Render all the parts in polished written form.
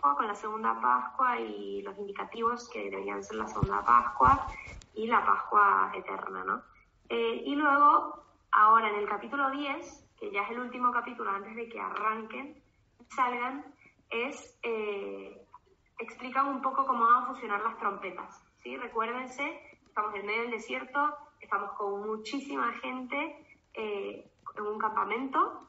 Pascua, con la segunda Pascua y los indicativos que deberían ser la segunda Pascua y la Pascua eterna, ¿no? Y luego, ahora en el capítulo 10, que ya es el último capítulo antes de que arranquen, salgan, explican un poco cómo van a funcionar las trompetas, ¿sí? Recuérdense, estamos en medio del desierto, estamos con muchísima gente en un campamento,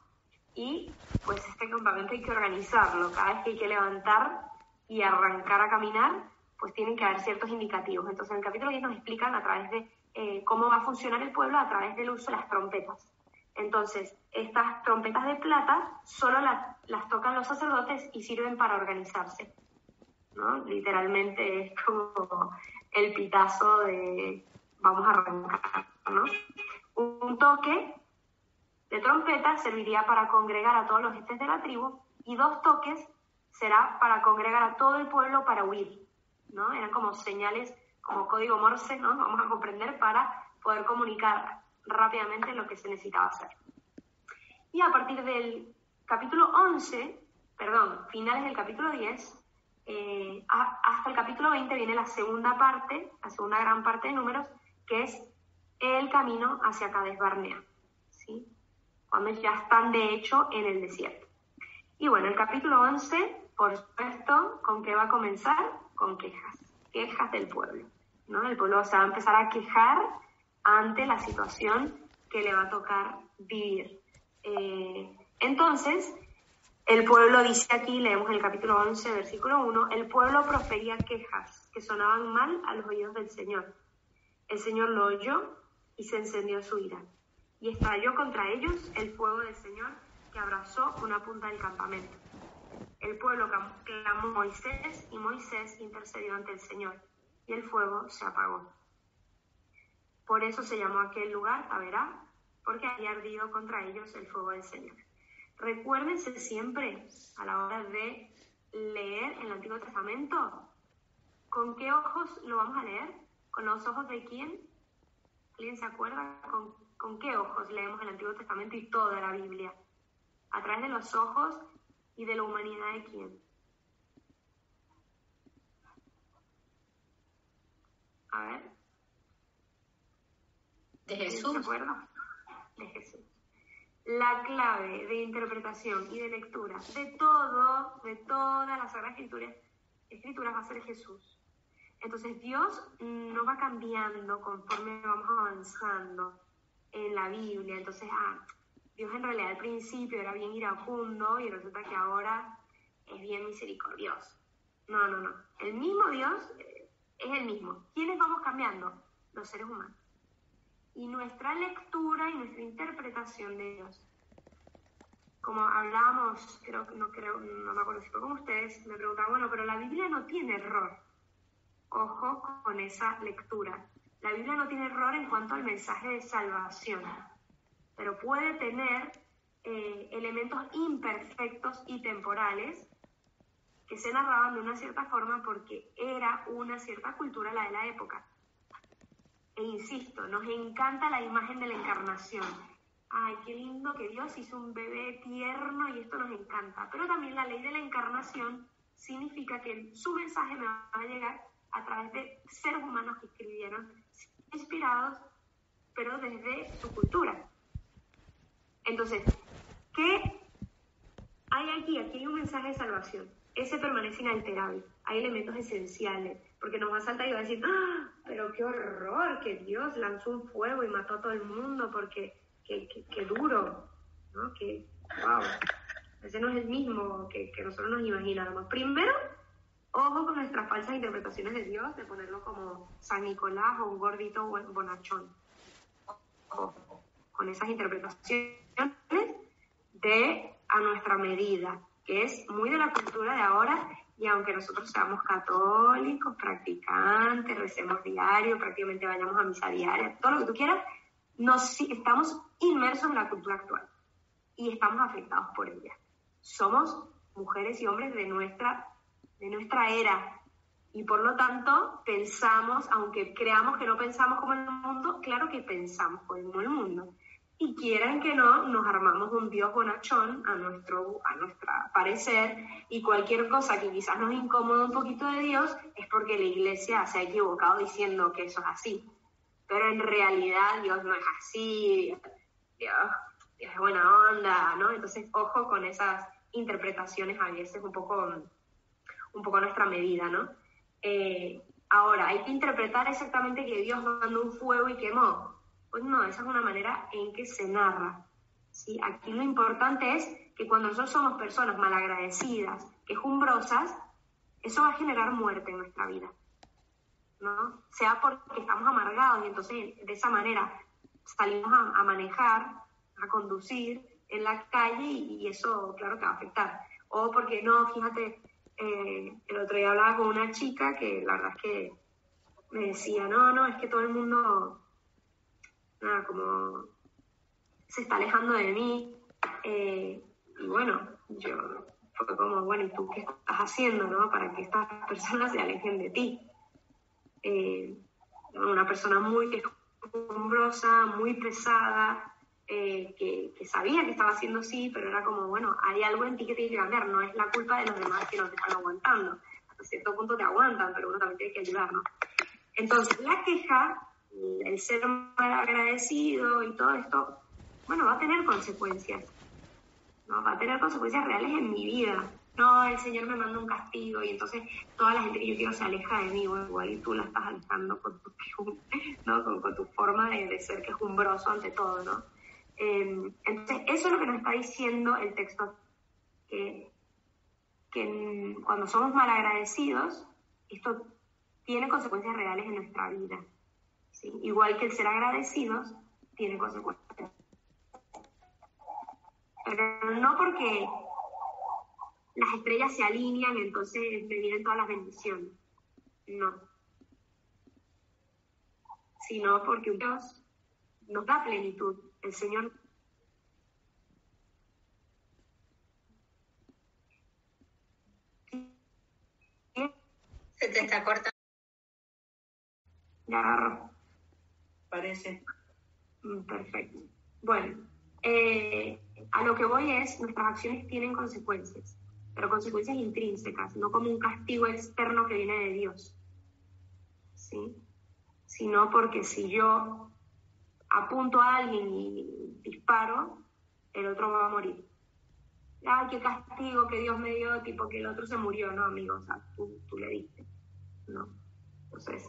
y pues este campamento hay que organizarlo. Cada vez que hay que levantar y arrancar a caminar, pues tienen que haber ciertos indicativos. Entonces en el capítulo 10 nos explican a través de cómo va a funcionar el pueblo a través del uso de las trompetas. Entonces, estas trompetas de plata solo las tocan los sacerdotes y sirven para organizarse, ¿no? Literalmente es como el pitazo de vamos a arrancar, ¿no? Un toque de trompeta serviría para congregar a todos los jefes de la tribu, y 2 toques será para congregar a todo el pueblo para huir, ¿no? Eran como señales, como código Morse, ¿no? Vamos a comprender, para poder comunicar rápidamente lo que se necesitaba hacer. Y a partir del capítulo 11, finales del capítulo 10, hasta el capítulo 20 viene la segunda gran parte de Números, que es el camino hacia Cades Barnea, ¿sí? Cuando ya están de hecho en el desierto. Y bueno, el capítulo 11, por supuesto, ¿con qué va a comenzar? Con quejas del pueblo, ¿no? El pueblo se va a empezar a quejar ante la situación que le va a tocar vivir. Entonces, el pueblo dice aquí, leemos el capítulo 11, versículo 1, el pueblo profería quejas que sonaban mal a los oídos del Señor. El Señor lo oyó y se encendió su ira, y estalló contra ellos el fuego del Señor, que abrazó una punta del campamento. El pueblo clamó a Moisés, y Moisés intercedió ante el Señor, y el fuego se apagó. Por eso se llamó aquel lugar Taberá, porque había ardido contra ellos el fuego del Señor. Recuérdense siempre, a la hora de leer el Antiguo Testamento, ¿con qué ojos lo vamos a leer? ¿Con los ojos de quién? ¿Alguien se acuerda? ¿Con qué ojos leemos el Antiguo Testamento y toda la Biblia? ¿A través de los ojos y de la humanidad de quién? A ver. ¿De Jesús? ¿Se acuerda? De Jesús. La clave de interpretación y de lectura de toda la Sagrada Escritura va a ser Jesús. Entonces Dios no va cambiando conforme vamos avanzando en la Biblia. Entonces, Dios en realidad al principio era bien iracundo y resulta que ahora es bien misericordioso. No. El mismo Dios es el mismo. ¿Quiénes vamos cambiando? Los seres humanos. Y nuestra lectura y nuestra interpretación de Dios. Como hablábamos, no me acuerdo si fue con ustedes, me preguntaban, bueno, pero la Biblia no tiene error. Ojo con esa lectura. La Biblia no tiene error en cuanto al mensaje de salvación, pero puede tener elementos imperfectos y temporales que se narraban de una cierta forma porque era una cierta cultura la de la época. E insisto, nos encanta la imagen de la encarnación. Ay, qué lindo que Dios hizo un bebé tierno y esto nos encanta. Pero también la ley de la encarnación significa que su mensaje me va a llegar a través de seres humanos que escribieron, inspirados, pero desde su cultura. Entonces, ¿qué hay aquí? Aquí hay un mensaje de salvación. Ese permanece inalterable. Hay elementos esenciales, porque nos va a saltar y va a decir, pero qué horror, que Dios lanzó un fuego y mató a todo el mundo, porque qué duro, ¿no? Que, wow, ese no es el mismo que nosotros nos imaginamos. Primero, ojo con nuestras falsas interpretaciones de Dios, de ponerlo como San Nicolás o un gordito bonachón. Ojo con esas interpretaciones de a nuestra medida, que es muy de la cultura de ahora, y aunque nosotros seamos católicos, practicantes, recemos diario, prácticamente vayamos a misa diaria, todo lo que tú quieras, estamos inmersos en la cultura actual y estamos afectados por ella. Somos mujeres y hombres de nuestra era, y por lo tanto pensamos, aunque creamos que no pensamos como el mundo, claro que pensamos como el mundo. y quieran que no, nos armamos un Dios bonachón a nuestra parecer, y cualquier cosa que quizás nos incomoda un poquito de Dios es porque la iglesia se ha equivocado diciendo que eso es así. Pero en realidad Dios no es así, Dios es buena onda, ¿no? Entonces, ojo con esas interpretaciones a veces un poco a nuestra medida, ¿no? Ahora, ¿hay que interpretar exactamente que Dios mandó un fuego y quemó? Pues no, esa es una manera en que se narra, ¿sí? Aquí lo importante es que cuando nosotros somos personas malagradecidas, quejumbrosas, eso va a generar muerte en nuestra vida, ¿no? Sea porque estamos amargados y entonces de esa manera salimos a manejar, a conducir en la calle y eso claro que va a afectar. O porque no, fíjate, el otro día hablaba con una chica que la verdad es que me decía, no, es que todo el mundo, nada, como se está alejando de mí, y bueno, yo fue como, bueno, ¿y tú qué estás haciendo, no? Para que estas personas se alejen de ti. Una persona muy quejumbrosa, muy pesada, que sabía que estaba haciendo así, pero era como, bueno, hay algo en ti que tiene que cambiar, no es la culpa de los demás que no te están aguantando. Hasta cierto punto te aguantan, pero uno también tiene que ayudar, ¿no? Entonces, la queja, el ser mal agradecido y todo esto, bueno, va a tener consecuencias, ¿no? Va a tener consecuencias reales en mi vida. No, el Señor me manda un castigo y entonces toda la gente que yo quiero se aleja de mí, bueno, igual y tú la estás alejando con tu, ¿no? con tu forma de ser quejumbroso ante todo, ¿no? Entonces, eso es lo que nos está diciendo el texto, que cuando somos malagradecidos, esto tiene consecuencias reales en nuestra vida, ¿sí? Igual que el ser agradecidos tiene consecuencias. Pero no porque las estrellas se alinean, entonces me vienen todas las bendiciones. No. Sino porque Dios nos da plenitud. El Señor. Se te está cortando. Ya agarro. Parece. Perfecto. Bueno, a lo que voy es, nuestras acciones tienen consecuencias, pero consecuencias intrínsecas, no como un castigo externo que viene de Dios, ¿sí? Sino porque si yo apunto a alguien y disparo, el otro va a morir. Ay, qué castigo que Dios me dio, tipo que el otro se murió, no, amigo, o sea, tú le diste, ¿no? Entonces,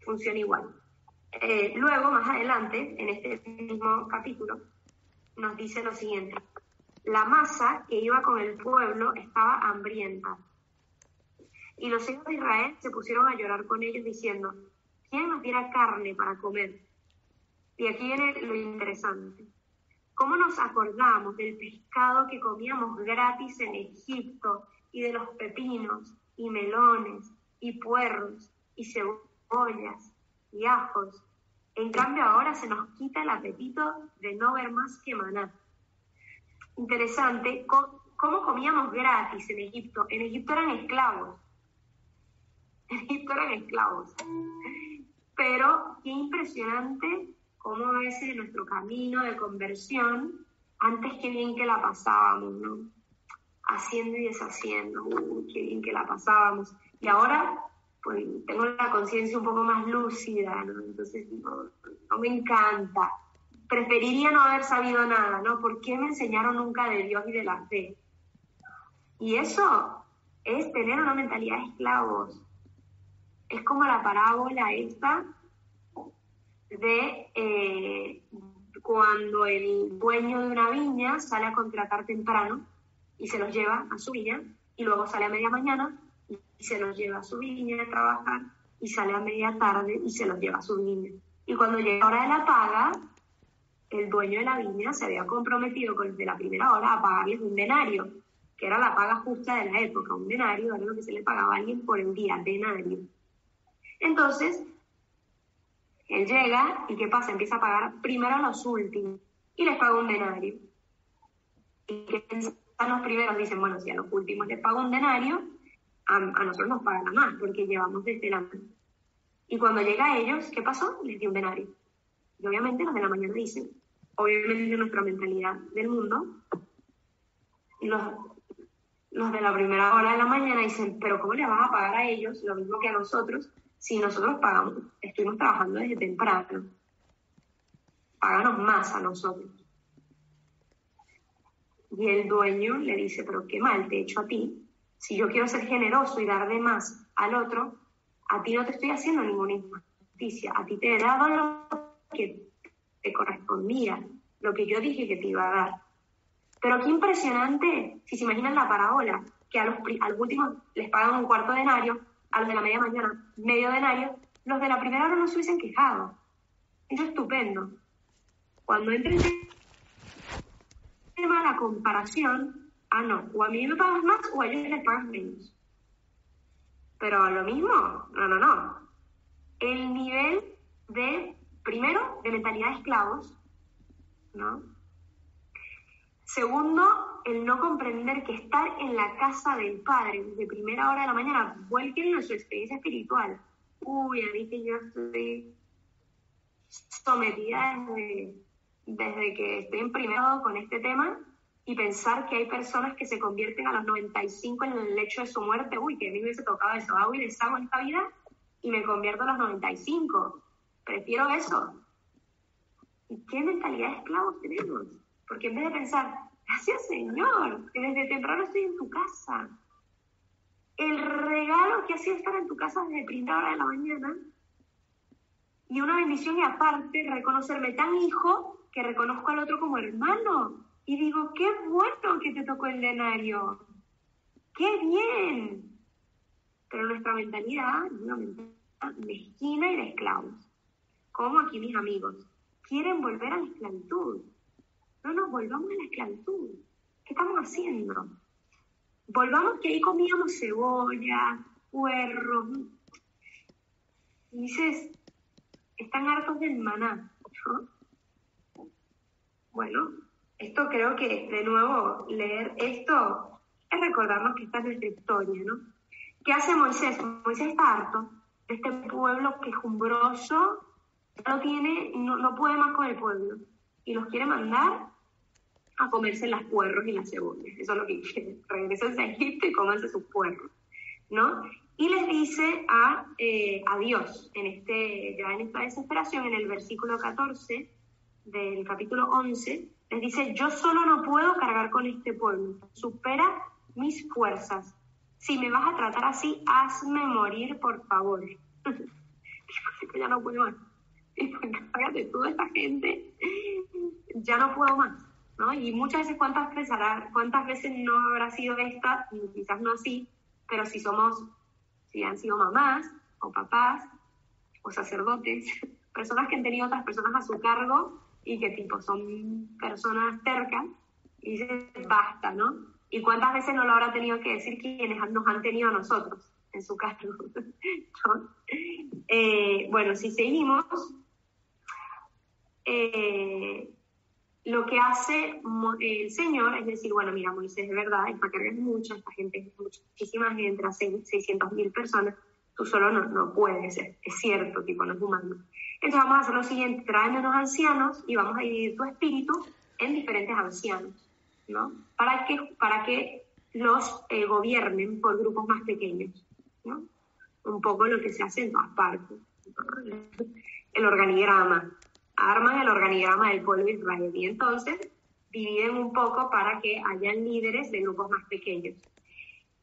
funciona igual. Luego, más adelante, en este mismo capítulo, nos dice lo siguiente: la masa que iba con el pueblo estaba hambrienta, y los hijos de Israel se pusieron a llorar con ellos diciendo, ¿quién nos diera carne para comer? Y aquí viene lo interesante. ¿Cómo nos acordamos del pescado que comíamos gratis en Egipto, y de los pepinos, y melones, y puerros, y cebollas, y ajos? En cambio ahora se nos quita el apetito de no ver más que maná. Interesante, ¿cómo comíamos gratis en Egipto? En Egipto eran esclavos. Pero qué impresionante cómo a veces en nuestro camino de conversión, antes qué bien que la pasábamos, ¿no? Haciendo y deshaciendo, qué bien que la pasábamos. Y ahora, pues, tengo la conciencia un poco más lúcida, ¿no? Entonces, no me encanta. Preferiría no haber sabido nada, ¿no? ¿Por qué me enseñaron nunca de Dios y de la fe? Y eso es tener una mentalidad de esclavos. Es como la parábola esta de cuando el dueño de una viña sale a contratar temprano y se los lleva a su viña, y luego sale a media mañana y se los lleva a su viña a trabajar, y sale a media tarde y se los lleva a su viña. Y cuando llega la hora de la paga, el dueño de la viña se había comprometido desde la primera hora a pagarles un denario, que era la paga justa de la época. Un denario era lo que se le pagaba a alguien por el día, denario. Entonces, él llega y ¿qué pasa? Empieza a pagar primero a los últimos y les paga un denario. ¿Y qué piensan los primeros? Dicen, bueno, si a los últimos les pago un denario, a nosotros nos pagan más porque llevamos desde la mano. Y cuando llega a ellos, ¿qué pasó? Les dio un denario. Y obviamente los de la mañana dicen, obviamente nuestra mentalidad del mundo, y los de la primera hora de la mañana dicen, pero ¿cómo le vas a pagar a ellos lo mismo que a nosotros si nosotros estuvimos trabajando desde temprano? Páganos más a nosotros. Y el dueño le dice, pero qué mal te he hecho a ti. Si yo quiero ser generoso y dar de más al otro, a ti no te estoy haciendo ninguna injusticia. A ti te he dado lo que te correspondía, lo que yo dije que te iba a dar. Pero qué impresionante, si se imaginan la parábola, que a los últimos les pagan un cuarto denario, a los de la media mañana medio denario, los de la primera hora no se hubiesen quejado. Eso es estupendo. Cuando entra el tema de la comparación, no, o a mí me pagas más o a ellos les pagas menos. Pero a lo mismo, no. El nivel primero, de mentalidad de esclavos, ¿no? Segundo, el no comprender que estar en la casa del Padre desde primera hora de la mañana, vuélquenlo en su experiencia espiritual. Uy, a mí que yo estoy sometida desde que estoy en primero con este tema, y pensar que hay personas que se convierten a los 95 en el lecho de su muerte. Uy, que a mí me hubiese tocado eso. Uy, deshago esta vida y me convierto a los 95. Prefiero eso. ¿Y qué mentalidad de esclavos tenemos? Porque en vez de pensar, gracias Señor, que desde temprano estoy en tu casa. El regalo que ha sido estar en tu casa desde primera hora de la mañana, y una bendición, y aparte reconocerme tan hijo que reconozco al otro como hermano. Y digo, qué bueno que te tocó el denario. ¡Qué bien! Pero nuestra mentalidad es una mentalidad mezquina y de esclavos. Como aquí mis amigos quieren volver a la esclavitud. No nos volvamos a la esclavitud. ¿Qué estamos haciendo? Volvamos que ahí comíamos cebolla, puerros. Y dices, están hartos del maná, ¿no? Bueno, esto creo que, de nuevo, leer esto es recordarnos que esta es nuestra historia, ¿no? ¿Qué hace Moisés? Moisés está harto de este pueblo quejumbroso, no puede más con el pueblo, y los quiere mandar a comerse las puerros y las cebollas. Eso es lo que quiere. Regresen a Egipto y cómanse sus puerros, ¿no? Y les dice a Dios, ya en esta desesperación, en el versículo 14 del capítulo 11, les dice, yo solo no puedo cargar con este pueblo, supera mis fuerzas. Si me vas a tratar así, hazme morir, por favor. Ya no puedo más. Cállate tú de esta gente, ya no puedo más, ¿no? Y muchas veces, ¿cuántas veces no habrá sido esta? Quizás no así, pero si han sido mamás, o papás, o sacerdotes, personas que han tenido otras personas a su cargo, y que tipo son personas tercas, y dicen, basta, ¿no? ¿Y cuántas veces no lo habrá tenido que decir quienes nos han tenido a nosotros en su cargo? ¿No? Bueno, si seguimos, lo que hace el Señor es decir, bueno, mira, Moisés, de verdad, esta carga es mucha, esta gente es muchísima gente, 600.000 personas, tú solo no puedes, es cierto, tipo, no es humano. Entonces vamos a hacer lo siguiente, tráeme unos ancianos y vamos a dividir tu espíritu en diferentes ancianos, ¿no? Para que los gobiernen por grupos más pequeños, ¿no? Un poco lo que se hace en todas partes, ¿no? El organigrama, arman el organigrama del pueblo de Israel y entonces dividen un poco para que hayan líderes de grupos más pequeños.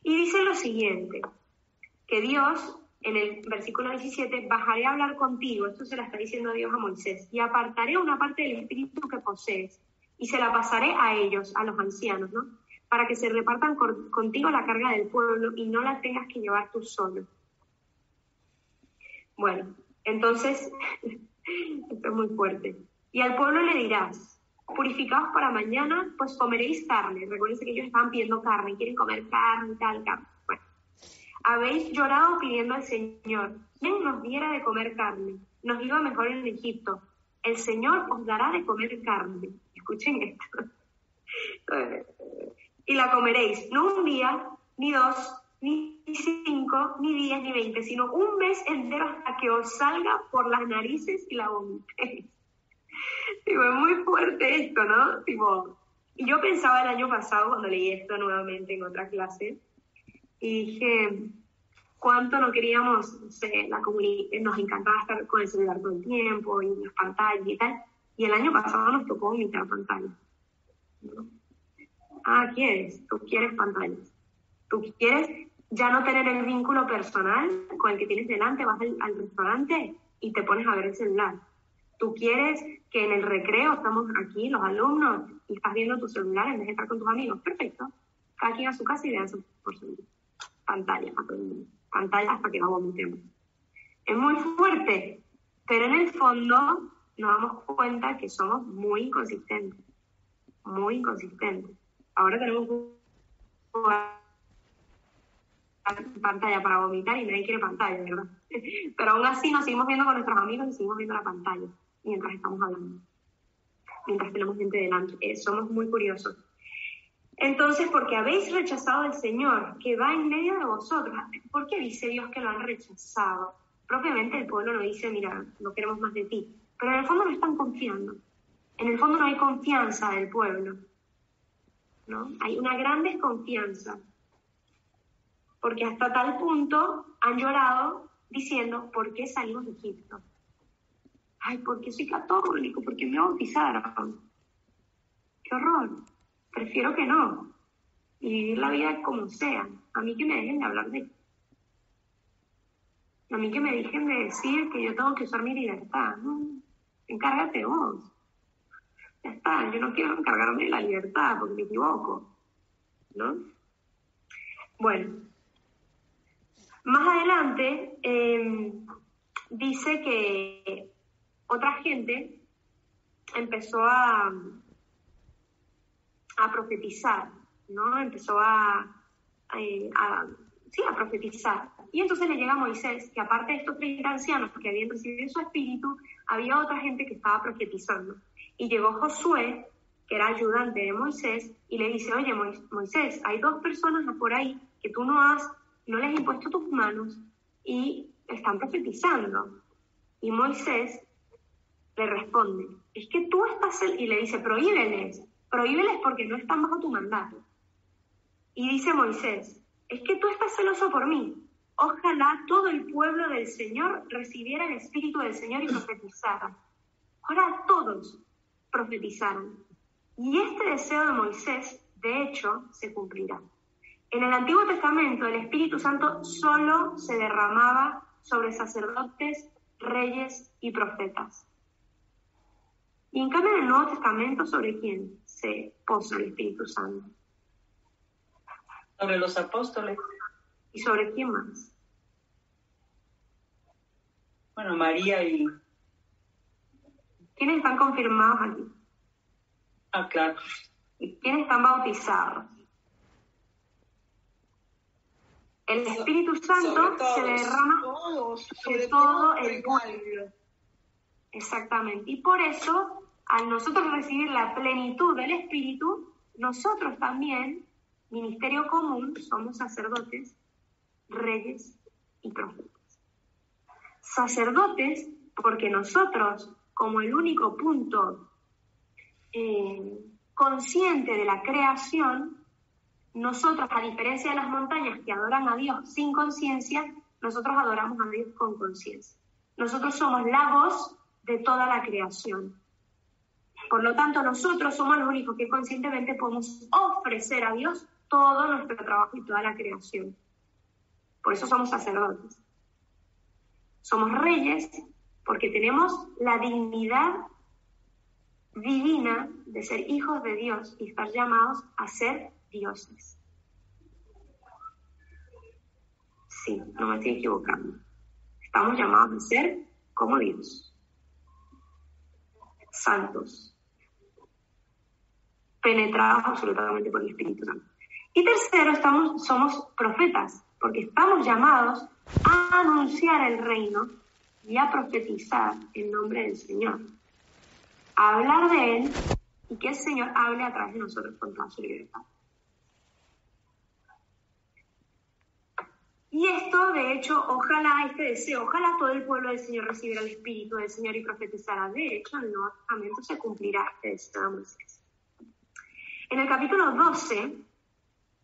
Y dice lo siguiente, que Dios, en el versículo 17, bajaré a hablar contigo, esto se la está diciendo Dios a Moisés, y apartaré una parte del espíritu que posees, y se la pasaré a ellos, a los ancianos, ¿no? Para que se repartan contigo la carga del pueblo y no la tengas que llevar tú solo. Bueno, entonces, esto es muy fuerte. Y al pueblo le dirás, purificaos para mañana, pues comeréis carne. Recuerden que ellos estaban pidiendo carne, quieren comer carne, tal, carne. Bueno, habéis llorado pidiendo al Señor, ¿quién nos diera de comer carne? Nos iba mejor en Egipto. El Señor os dará de comer carne. Escuchen esto. Y la comeréis, no un día, ni 2, ni 5, ni 10, ni 20, sino un mes entero hasta que os salga por las narices y la vomitéis. Tipo, es muy fuerte esto, ¿no? Tipo, y yo pensaba el año pasado cuando leí esto nuevamente en otra clase, y dije, cuánto no queríamos, no sé, nos encantaba estar con el celular todo el tiempo, y las pantallas y tal, y el año pasado nos tocó vomitar pantallas, ¿no? Tú quieres pantallas, tú quieres ya no tener el vínculo personal con el que tienes delante, vas al restaurante y te pones a ver el celular. Tú quieres que en el recreo estamos aquí, los alumnos, y estás viendo tu celular en vez de estar con tus amigos. Perfecto. Cada quien a su casa y vean por celular. Pantallas para todo el mundo. Pantallas para que no vomitemos. Es muy fuerte, pero en el fondo nos damos cuenta que somos muy inconsistentes. Muy inconsistentes. Ahora tenemos pantalla para vomitar y nadie quiere pantalla, ¿verdad? Pero aún así nos seguimos viendo con nuestros amigos y seguimos viendo la pantalla mientras estamos hablando, mientras tenemos gente delante. Somos muy curiosos. Entonces, porque habéis rechazado al Señor que va en medio de vosotros. ¿Por qué dice Dios que lo han rechazado? Propiamente el pueblo no dice, mira, no queremos más de ti. Pero en el fondo no están confiando. En el fondo no hay confianza del pueblo, ¿no? Hay una gran desconfianza. Porque hasta tal punto han llorado diciendo, ¿por qué salimos de Egipto? Ay, porque soy católico, porque me bautizaron. ¡Qué horror! Prefiero que no. Y vivir la vida como sea. A mí que me dejen de hablar de... A mí que me dejen de decir que yo tengo que usar mi libertad. No, encárgate vos. Ya está, yo no quiero encargarme de la libertad porque me equivoco, ¿no? Bueno, más adelante dice que otra gente empezó a profetizar, ¿no? Empezó a profetizar. Y entonces le llega a Moisés, que aparte de estos 30 ancianos que habían recibido su espíritu, había otra gente que estaba profetizando. Y llegó Josué, que era ayudante de Moisés, y le dice, oye, Moisés, hay 2 personas por ahí que tú no les has impuesto tus manos y están profetizando. Y Moisés le responde, es que tú estás... Y le dice, prohíbeles porque no están bajo tu mandato. Y dice Moisés, es que tú estás celoso por mí. Ojalá todo el pueblo del Señor recibiera el Espíritu del Señor y profetizara. Ahora todos profetizaron. Y este deseo de Moisés, de hecho, se cumplirá. En el Antiguo Testamento, el Espíritu Santo solo se derramaba sobre sacerdotes, reyes y profetas. Y en cambio, en el Nuevo Testamento, ¿sobre quién se posa el Espíritu Santo? Sobre los apóstoles. ¿Y sobre quién más? Bueno, María y... ¿Quiénes están confirmados aquí? Ah, claro. ¿Y quiénes están bautizados? El Espíritu Santo se derrama sobre todo el pueblo. Exactamente. Y por eso, al nosotros recibir la plenitud del Espíritu, nosotros también, ministerio común, somos sacerdotes, reyes y profetas. Sacerdotes, porque nosotros, como el único punto consciente de la creación, nosotros, a diferencia de las montañas que adoran a Dios sin conciencia, nosotros adoramos a Dios con conciencia. Nosotros somos la voz de toda la creación. Por lo tanto, nosotros somos los únicos que conscientemente podemos ofrecer a Dios todo nuestro trabajo y toda la creación. Por eso somos sacerdotes. Somos reyes porque tenemos la dignidad divina de ser hijos de Dios y estar llamados a ser dioses. Sí, no me estoy equivocando. Estamos llamados a ser como Dios. Santos. Penetrados absolutamente por el Espíritu Santo. Y tercero, somos profetas, porque estamos llamados a anunciar el reino y a profetizar en nombre del Señor. A hablar de Él y que el Señor hable a través de nosotros con toda su libertad. Y esto, de hecho, ojalá todo el pueblo del Señor recibiera el Espíritu del Señor y profetizara. De hecho, en el Nuevo Testamento se cumplirá este deseo de Moisés. En el capítulo 12,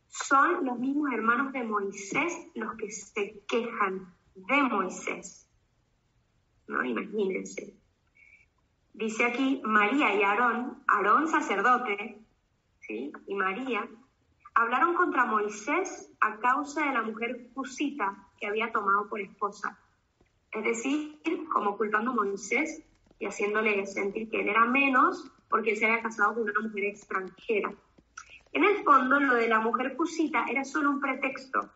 son los mismos hermanos de Moisés los que se quejan de Moisés, ¿no? Imagínense. Dice aquí, María y Aarón sacerdote, ¿sí? Y María, hablaron contra Moisés a causa de la mujer cusita que había tomado por esposa. Es decir, como culpando a Moisés y haciéndole sentir que él era menos porque él se había casado con una mujer extranjera. En el fondo, lo de la mujer cusita era solo un pretexto.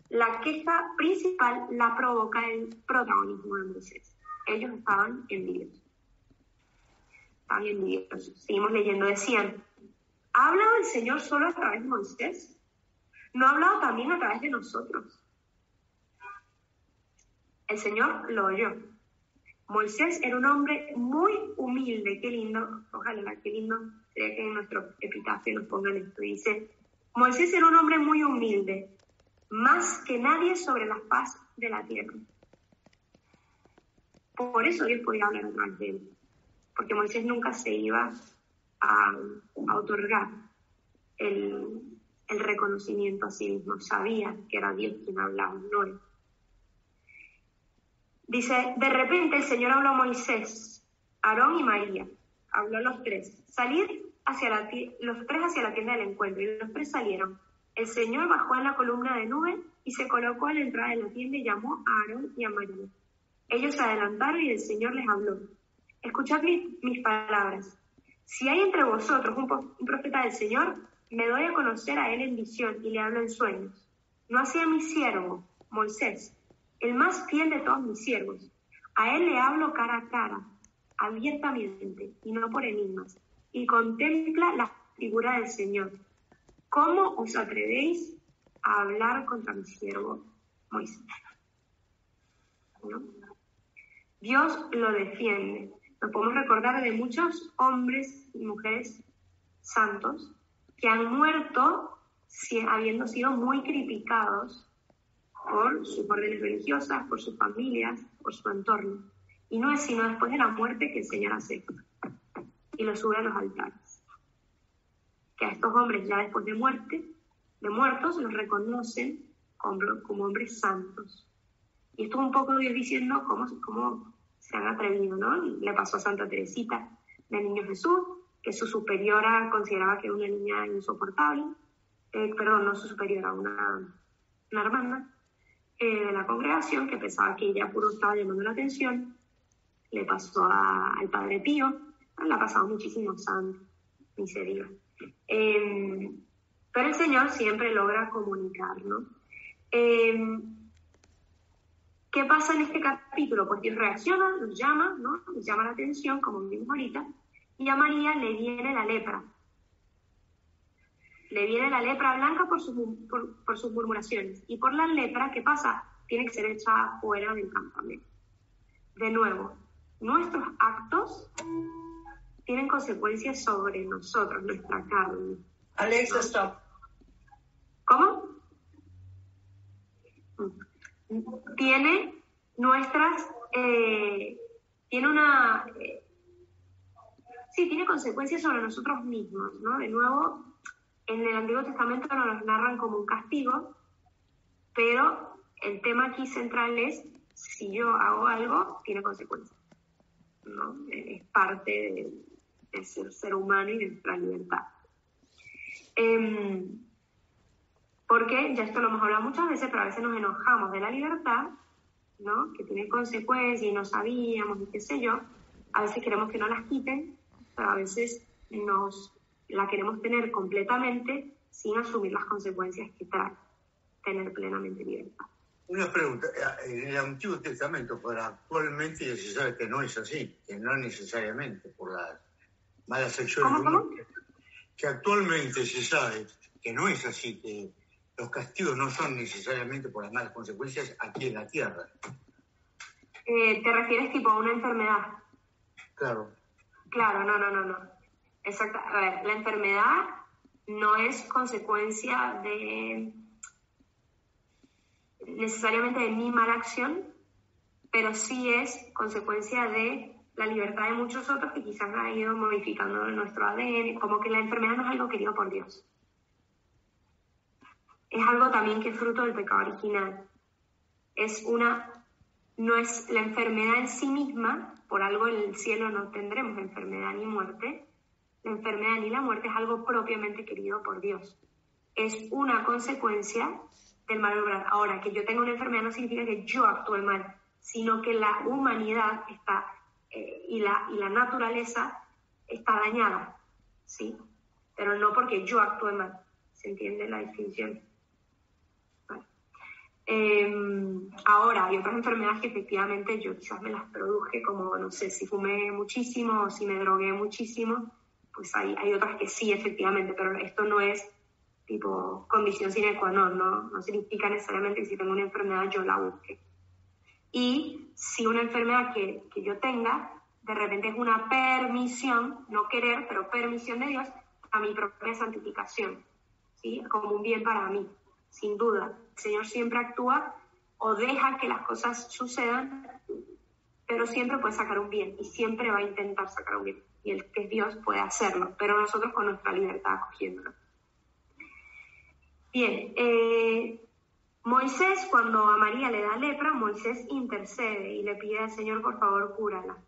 La queja principal la provoca el protagonismo de Moisés. Ellos estaban envidiosos. Seguimos leyendo. Decían, ¿ha hablado el Señor solo a través de Moisés? ¿No ha hablado también a través de nosotros? El Señor lo oyó. Moisés era un hombre muy humilde. Qué lindo, ojalá, qué lindo sería que en nuestro epitafio nos pongan esto. Dice, Moisés era un hombre muy humilde, más que nadie sobre la faz de la tierra. Por eso Dios podía hablar a través de él, porque Moisés nunca se iba a otorgar el reconocimiento a sí mismo. Sabía que era Dios quien hablaba, no él. Dice, de repente el Señor habló a Moisés, Aarón y María. Habló a los tres. Salir los tres hacia la tienda del encuentro, y los tres salieron. El Señor bajó en la columna de nube y se colocó a la entrada de la tienda y llamó a Aarón y a María. Ellos se adelantaron y el Señor les habló. Escuchad mis palabras. Si hay entre vosotros un profeta del Señor, me doy a conocer a él en visión y le hablo en sueños. No así a mi siervo, Moisés, el más fiel de todos mis siervos. A él le hablo cara a cara, abiertamente, y no por enigmas, y contempla la figura del Señor. ¿Cómo os atrevéis a hablar contra mi siervo Moisés? ¿No? Dios lo defiende. Nos podemos recordar de muchos hombres y mujeres santos que han muerto habiendo sido muy criticados por sus órdenes religiosas, por sus familias, por su entorno. Y no es sino después de la muerte que el Señor acepta y los sube a los altares. Que a estos hombres ya después de muertos, los reconocen como hombres santos. Y esto un poco Dios diciendo cómo se han atrevido, ¿no? Le pasó a Santa Teresita del Niño Jesús, que su superiora consideraba que era una niña insoportable, no su superiora, una hermana de la congregación que pensaba que ella puro estaba llamando la atención. Le pasó al Padre Pío, le ha pasado muchísimos santos, miseria. Pero el Señor siempre logra comunicar, ¿no? ¿Qué pasa en este capítulo? Pues Dios reacciona, los llama, ¿no? Les llama la atención, como vimos ahorita, y a María le viene la lepra. Le viene la lepra blanca por sus murmuraciones. Y por la lepra, ¿qué pasa? Tiene que ser echada fuera del campamento. De nuevo, nuestros actos tienen consecuencias sobre nosotros, nuestra carne. Alexa, stop. ¿Cómo? Tiene consecuencias sobre nosotros mismos, ¿no? De nuevo, en el Antiguo Testamento nos narran como un castigo, pero el tema aquí central es, si yo hago algo, tiene consecuencias, ¿no? Es parte de ser humano y de nuestra libertad. Porque, ya esto lo hemos hablado muchas veces, pero a veces nos enojamos de la libertad, ¿no? Que tiene consecuencias y no sabíamos y qué sé yo. A veces queremos que no las quiten, pero a veces la queremos tener completamente sin asumir las consecuencias que trae tener plenamente libertad. Una pregunta, en el Antiguo Testamento, pero actualmente ya se sabe que no es así, que no necesariamente por las malas acciones. ¿Cómo? Que actualmente se sabe que no es así, que los castigos no son necesariamente por las malas consecuencias aquí en la tierra. ¿Te refieres tipo a una enfermedad? Claro. Claro, no. Exacto. A ver, la enfermedad no es consecuencia de necesariamente de mi mala acción, pero sí es consecuencia de la libertad de muchos otros que quizás ha ido modificando nuestro ADN, como que la enfermedad no es algo querido por Dios. Es algo también que es fruto del pecado original. No es la enfermedad en sí misma, por algo en el cielo no tendremos enfermedad ni muerte. La enfermedad ni la muerte es algo propiamente querido por Dios. Es una consecuencia del mal obrar. Ahora, que yo tenga una enfermedad no significa que yo actúe mal, sino que la humanidad está y la naturaleza está dañada, ¿sí? Pero no porque yo actúe mal. ¿Se entiende la distinción? Vale. Ahora, hay otras enfermedades que efectivamente yo quizás me las produje, como, no sé, si fumé muchísimo o si me drogué muchísimo, pues hay otras que sí, efectivamente, pero esto no es tipo condición sine qua non, no significa necesariamente que si tengo una enfermedad yo la busque. Y si una enfermedad que yo tenga, de repente es una permisión, no querer, pero permisión de Dios a mi propia santificación, ¿sí? Como un bien para mí, sin duda. El Señor siempre actúa o deja que las cosas sucedan, pero siempre puede sacar un bien y siempre va a intentar sacar un bien. Y el que es Dios puede hacerlo, pero nosotros con nuestra libertad acogiéndolo. Bien, Moisés, cuando a María le da lepra, Moisés intercede y le pide al Señor, por favor, cúrala.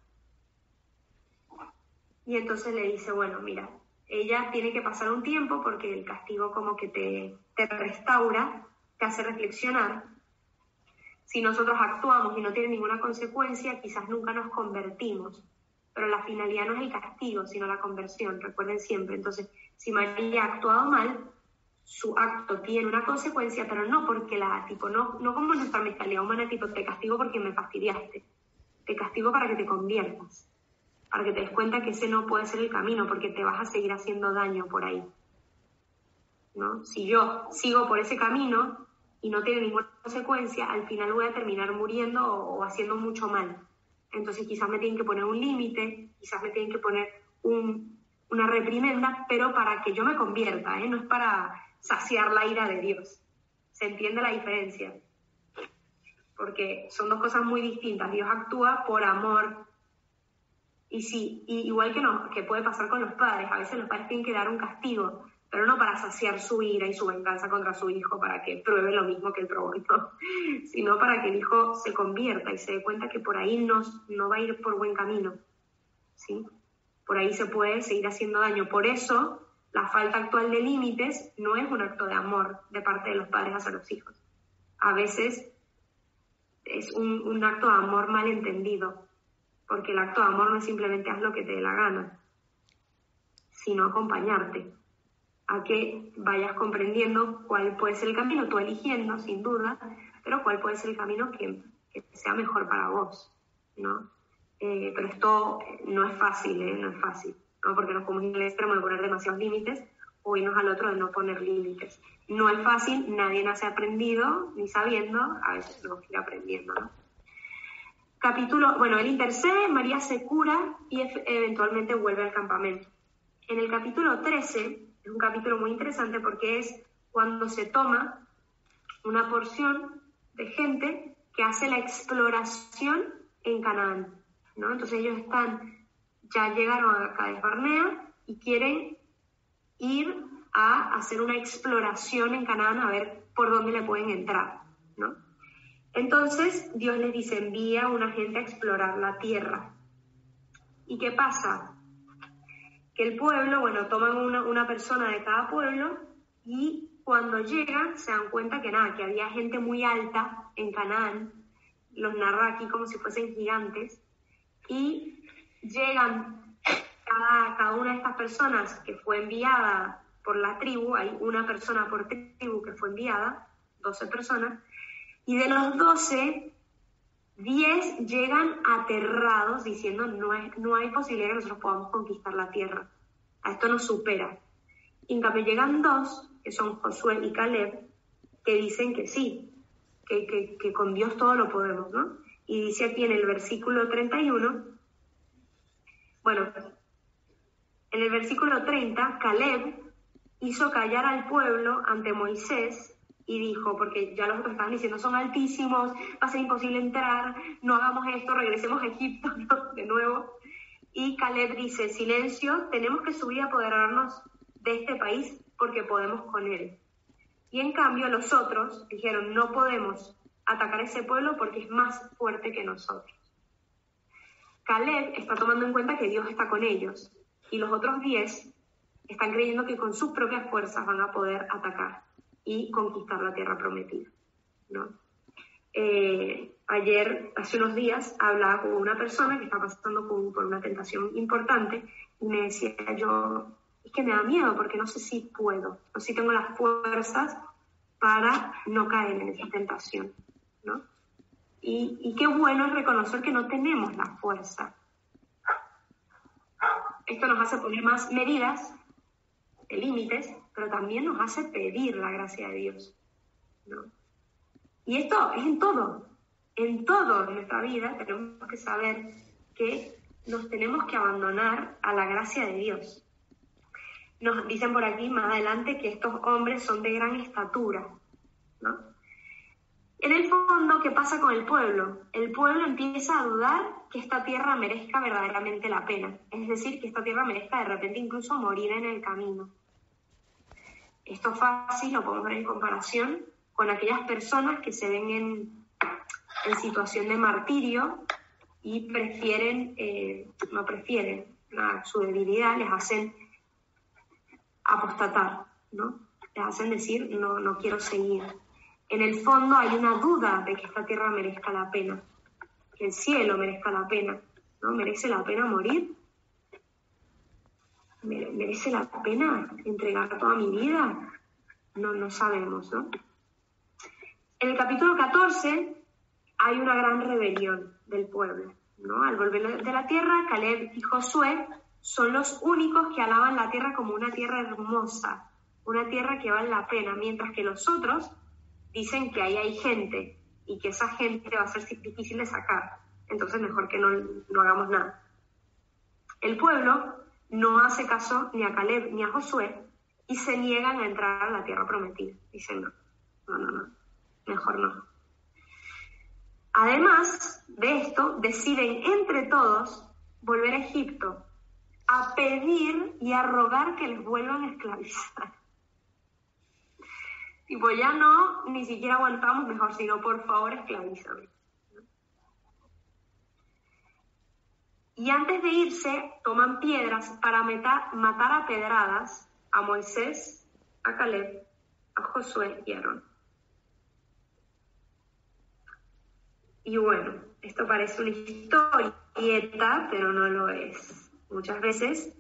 Y entonces le dice, bueno, mira, ella tiene que pasar un tiempo porque el castigo como que te restaura, te hace reflexionar. Si nosotros actuamos y no tiene ninguna consecuencia, quizás nunca nos convertimos. Pero la finalidad no es el castigo, sino la conversión, recuerden siempre. Entonces, si María ha actuado mal, su acto tiene una consecuencia, pero no porque no como nuestra mentalidad humana, tipo, te castigo porque me fastidiaste. Te castigo para que te conviertas, para que te des cuenta que ese no puede ser el camino, porque te vas a seguir haciendo daño por ahí, ¿no? Si yo sigo por ese camino y no tiene ninguna consecuencia, al final voy a terminar muriendo o haciendo mucho mal. Entonces quizás me tienen que poner un límite, quizás me tienen que poner una reprimenda, pero para que yo me convierta, no es para saciar la ira de Dios. ¿Se entiende la diferencia? Porque son dos cosas muy distintas. Dios actúa por amor. Y sí, igual que puede pasar con los padres, a veces los padres tienen que dar un castigo, pero no para saciar su ira y su venganza contra su hijo, para que pruebe lo mismo que él probó, ¿no? Sino para que el hijo se convierta y se dé cuenta que por ahí no va a ir por buen camino, ¿sí? Por ahí se puede seguir haciendo daño. Por eso, la falta actual de límites no es un acto de amor de parte de los padres hacia los hijos. A veces es un acto de amor mal entendido, porque el acto de amor no es simplemente haz lo que te dé la gana, sino acompañarte a que vayas comprendiendo cuál puede ser el camino, tú eligiendo, sin duda, pero cuál puede ser el camino que sea mejor para vos, ¿no? Pero esto no es fácil, no es fácil, ¿no? Porque nos podemos ir al extremo de poner demasiados límites o irnos al otro de no poner límites. No es fácil, nadie nace aprendido ni sabiendo, a veces tenemos que ir aprendiendo, ¿no? Él intercede, María se cura y eventualmente vuelve al campamento. En el capítulo 13, es un capítulo muy interesante porque es cuando se toma una porción de gente que hace la exploración en Canaán, ¿no? Entonces ellos ya llegaron a Cades Barnea y quieren ir a hacer una exploración en Canaán a ver por dónde le pueden entrar, ¿no? Entonces Dios les dice, envía a una gente a explorar la tierra. ¿Y qué pasa? Que el pueblo, toman una persona de cada pueblo y cuando llegan se dan cuenta que había gente muy alta en Canaán, los narra aquí como si fuesen gigantes, y llegan cada una de estas personas que fue enviada por la tribu, hay una persona por tribu que fue enviada, 12 personas, y de los 12, 10 llegan aterrados diciendo no hay posibilidad que nosotros podamos conquistar la tierra. A esto nos supera. Y en cambio llegan 2, que son Josué y Caleb, que dicen que sí, que con Dios todo lo podemos, ¿no? Y dice aquí en el versículo 31, en el versículo 30, Caleb hizo callar al pueblo ante Moisés y dijo, porque ya los otros estaban diciendo, son altísimos, va a ser imposible entrar, no hagamos esto, regresemos a Egipto, ¿no? De nuevo. Y Caleb dice, silencio, tenemos que subir a apoderarnos de este país porque podemos con él. Y en cambio los otros dijeron, no podemos atacar a ese pueblo porque es más fuerte que nosotros. Caleb está tomando en cuenta que Dios está con ellos y los otros 10 están creyendo que con sus propias fuerzas van a poder atacar y conquistar la tierra prometida, ¿no? Ayer, hace unos días, hablaba con una persona que está pasando por una tentación importante y me decía yo, es que me da miedo porque no sé si puedo, no sé si tengo las fuerzas para no caer en esa tentación, ¿no? Y qué bueno es reconocer que no tenemos la fuerza. Esto nos hace poner más medidas, límites, pero también nos hace pedir la gracia de Dios, ¿no? Y esto es en todo en nuestra vida tenemos que saber que nos tenemos que abandonar a la gracia de Dios. Nos dicen por aquí más adelante que estos hombres son de gran estatura, ¿no? En el fondo, ¿qué pasa con el pueblo? El pueblo empieza a dudar que esta tierra merezca verdaderamente la pena. Es decir, que esta tierra merezca de repente incluso morir en el camino. Esto es fácil, lo podemos ver en comparación con aquellas personas que se ven en situación de martirio y su debilidad les hacen apostatar, ¿no? Les hacen decir, no quiero seguir. En el fondo hay una duda de que esta tierra merezca la pena, que el cielo merezca la pena, ¿no? ¿Merece la pena morir? ¿Merece la pena entregar toda mi vida? No sabemos, ¿no? En el capítulo 14 hay una gran rebelión del pueblo, ¿no? Al volver de la tierra, Caleb y Josué son los únicos que alaban la tierra como una tierra hermosa, una tierra que vale la pena, mientras que los otros dicen que ahí hay gente y que esa gente va a ser difícil de sacar, entonces mejor que no hagamos nada. El pueblo no hace caso ni a Caleb ni a Josué y se niegan a entrar a la tierra prometida. Dicen no, mejor no. Además de esto, deciden entre todos volver a Egipto a pedir y a rogar que les vuelvan a esclavizar. Tipo, ya no, ni siquiera aguantamos mejor, sino por favor esclavízame. Y antes de irse, toman piedras para matar a pedradas a Moisés, a Caleb, a Josué y a Aarón. Y bueno, esto parece una historieta, pero no lo es. Muchas veces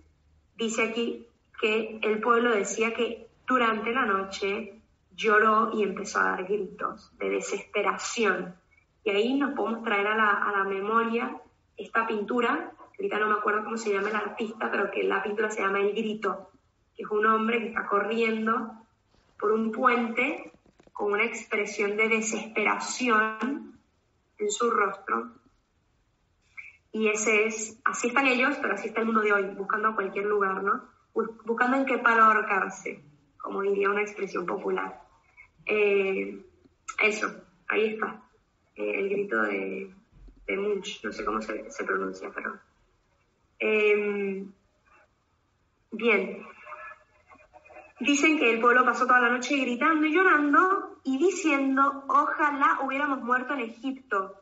dice aquí que el pueblo decía que durante la noche lloró y empezó a dar gritos de desesperación. Y ahí nos podemos traer a la memoria esta pintura, ahorita no me acuerdo cómo se llama el artista, pero que la pintura se llama El Grito, que es un hombre que está corriendo por un puente con una expresión de desesperación en su rostro. Y así están ellos, pero así está el mundo de hoy, buscando a cualquier lugar, ¿no? Buscando en qué palo ahorcarse, como diría una expresión popular. Eso, ahí está, el grito de Munch, no sé cómo se pronuncia, pero... bien, dicen que el pueblo pasó toda la noche gritando y llorando y diciendo, ojalá hubiéramos muerto en Egipto,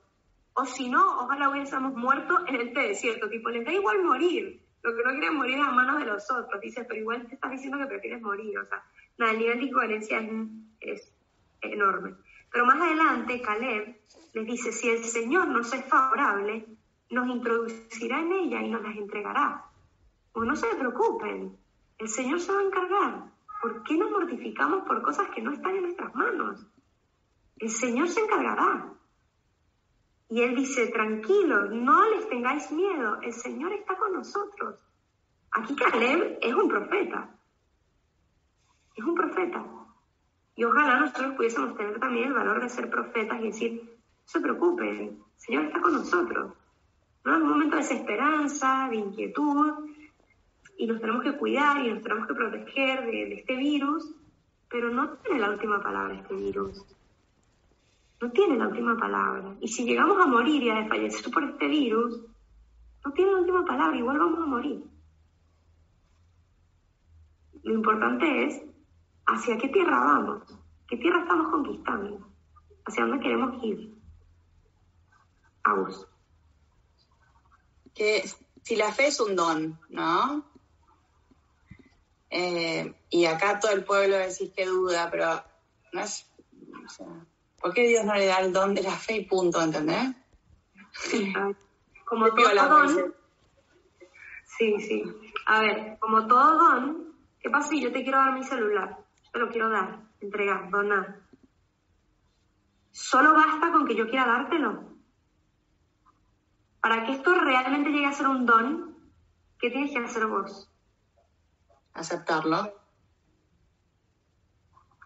o si no, ojalá hubiésemos muerto en este desierto. Tipo, les da igual morir, lo que no quieren morir a manos de los otros. Dice, pero igual te estás diciendo que prefieres morir. O sea, nada, el nivel de incoherencia es enorme. Pero más adelante, Caleb les dice, si el Señor nos es favorable, nos introducirá en ella y nos las entregará. Pues no se preocupen, el Señor se va a encargar. ¿Por qué nos mortificamos por cosas que no están en nuestras manos? El Señor se encargará. Y él dice, tranquilos, no les tengáis miedo, el Señor está con nosotros. Aquí Caleb es un profeta. Es un profeta. Y ojalá nosotros pudiésemos tener también el valor de ser profetas y decir, no se preocupen, el Señor está con nosotros. ¿No? En un momento de desesperanza, de inquietud, y nos tenemos que cuidar y nos tenemos que proteger de este virus, pero no tiene la última palabra este virus. No tiene la última palabra. Y si llegamos a morir y a desfallecer por este virus, no tiene la última palabra, igual vamos a morir. Lo importante es hacia qué tierra vamos, qué tierra estamos conquistando, hacia dónde queremos ir. Agus. Que si la fe es un don, ¿no? Y acá todo el pueblo decís que duda, pero no es... O sea, ¿por qué Dios no le da el don de la fe y punto, ¿entendés? Como todo don... Sí. A ver, como todo don, ¿qué pasa si yo te quiero dar mi celular? Yo te lo quiero dar, entregar, donar. ¿Solo basta con que yo quiera dártelo? Para que esto realmente llegue a ser un don, ¿qué tienes que hacer vos? Aceptarlo.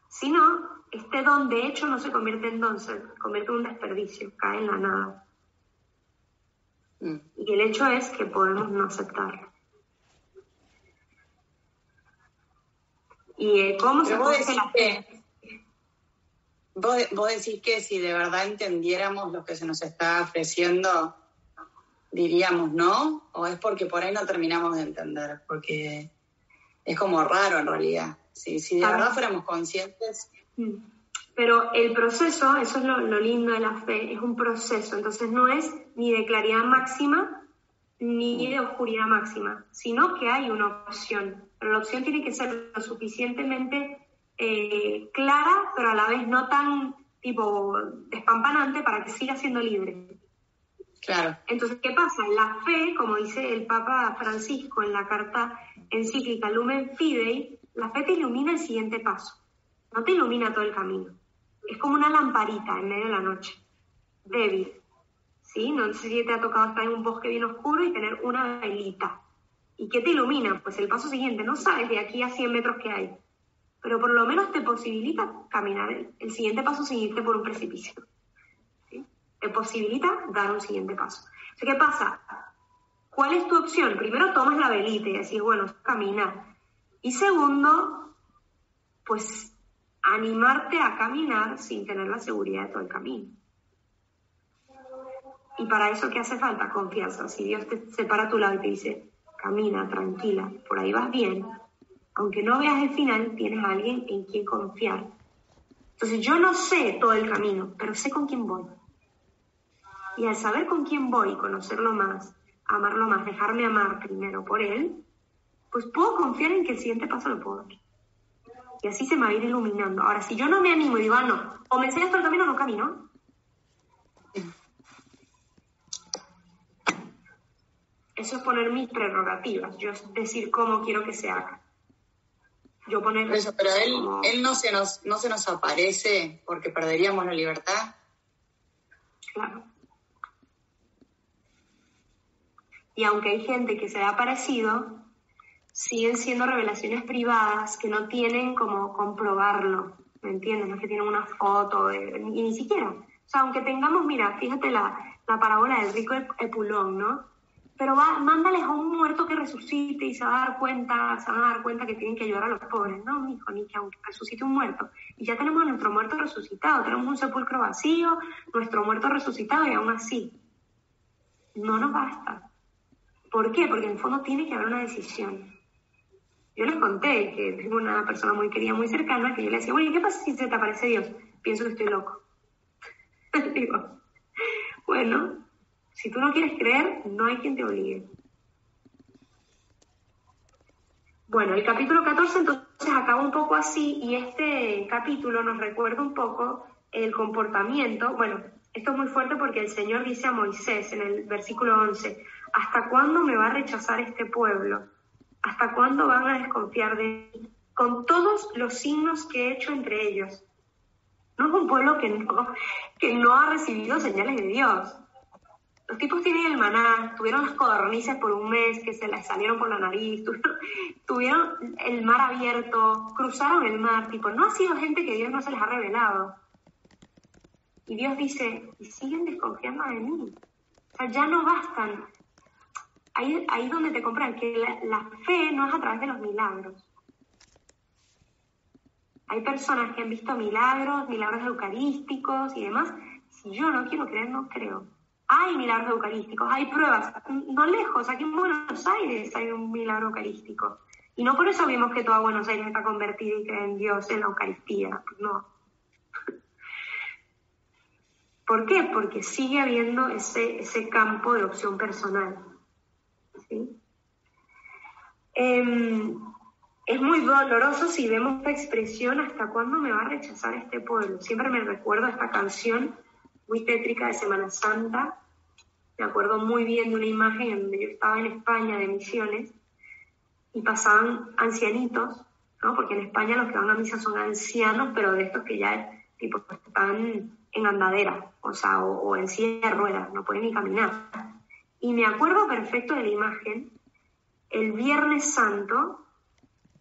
Si no, este don de hecho no se convierte en don, se convierte en un desperdicio, cae en la nada. Y el hecho es que podemos no aceptarlo. ¿Y cómo se puede hacer la fe? Vos decís que si de verdad entendiéramos lo que se nos está ofreciendo, diríamos no, o es porque por ahí no terminamos de entender, porque es como raro en realidad. Si de verdad fuéramos conscientes. Pero el proceso, eso es lo lindo de la fe, es un proceso, entonces no es ni de claridad máxima ni de oscuridad máxima, sino que hay una opción, pero la opción tiene que ser lo suficientemente clara, pero a la vez no tan tipo despampanante para que siga siendo libre. Claro. Entonces, ¿qué pasa? La fe, como dice el Papa Francisco en la carta encíclica Lumen Fidei, la fe te ilumina el siguiente paso, no te ilumina todo el camino. Es como una lamparita en medio de la noche, débil, ¿sí? No sé si te ha tocado estar en un bosque bien oscuro y tener una velita. ¿Y qué te ilumina? Pues el paso siguiente, no sabes de aquí a 100 metros que hay, pero por lo menos te posibilita caminar el siguiente paso sin irte por un precipicio. Te posibilita dar un siguiente paso. Entonces, ¿qué pasa? ¿Cuál es tu opción? Primero tomas la velita y decís, bueno, caminar. Y segundo, pues animarte a caminar sin tener la seguridad de todo el camino. Y para eso, ¿qué hace falta? Confianza. Si Dios te para a tu lado y te dice, camina, tranquila, por ahí vas bien, aunque no veas el final, tienes a alguien en quien confiar. Entonces, yo no sé todo el camino, pero sé con quién voy. Y al saber con quién voy, conocerlo más, amarlo más, dejarme amar primero por él, pues puedo confiar en que el siguiente paso lo puedo dar. Y así se me va a ir iluminando. Ahora, si yo no me animo y digo, no, o me enseñas todo el camino o no camino. Eso es poner mis prerrogativas, yo decir cómo quiero que se haga. Yo poner... Eso, pero él no se nos aparece porque perderíamos la libertad. Claro. Y aunque hay gente que se ha aparecido, siguen siendo revelaciones privadas que no tienen como comprobarlo, ¿me entiendes? No es que tienen una foto, y ni siquiera. O sea, aunque tengamos, mira, fíjate la parábola del rico Epulón, ¿no? Pero mándales a un muerto que resucite y se van a dar cuenta que tienen que ayudar a los pobres. No, mijo, ni que aunque resucite un muerto. Y ya tenemos a nuestro muerto resucitado, tenemos un sepulcro vacío, nuestro muerto resucitado, y aún así no nos basta. ¿Por qué? Porque en el fondo tiene que haber una decisión. Yo les conté que tengo una persona muy querida, muy cercana, que yo le decía, bueno, ¿y qué pasa si se te aparece Dios? Pienso que estoy loco. Digo, bueno, si tú no quieres creer, no hay quien te obligue. Bueno, el capítulo 14 entonces acaba un poco así, y este capítulo nos recuerda un poco el comportamiento. Bueno, esto es muy fuerte porque el Señor dice a Moisés en el versículo 11, ¿hasta cuándo me va a rechazar este pueblo? ¿Hasta cuándo van a desconfiar de mí? Con todos los signos que he hecho entre ellos. No es un pueblo que no ha recibido señales de Dios. Los tipos tienen el maná, tuvieron las codornices por un mes que se les salieron por la nariz, tuvieron el mar abierto, cruzaron el mar, tipo, no ha sido gente que Dios no se les ha revelado. Y Dios dice, y siguen desconfiando de mí. O sea, ya no bastan. Ahí donde te compran que la fe no es a través de los milagros. Hay personas que han visto milagros eucarísticos y demás. Si yo no quiero creer, no creo. Hay milagros eucarísticos, hay pruebas. No lejos, aquí en Buenos Aires hay un milagro eucarístico. Y no por eso vimos que toda Buenos Aires está convertida y cree en Dios, en la Eucaristía. No. ¿Por qué? Porque sigue habiendo ese campo de opción personal. ¿Sí? Es muy doloroso si vemos esta expresión, ¿hasta cuándo me va a rechazar este pueblo? Siempre me recuerdo esta canción muy tétrica de Semana Santa. Me acuerdo muy bien de una imagen en donde yo estaba en España de misiones y pasaban ancianitos, ¿no? Porque en España los que van a misa son ancianos, pero de estos que ya tipo están en andadera, o sea, o en silla de ruedas, no pueden ni caminar. Y me acuerdo perfecto de la imagen. El Viernes Santo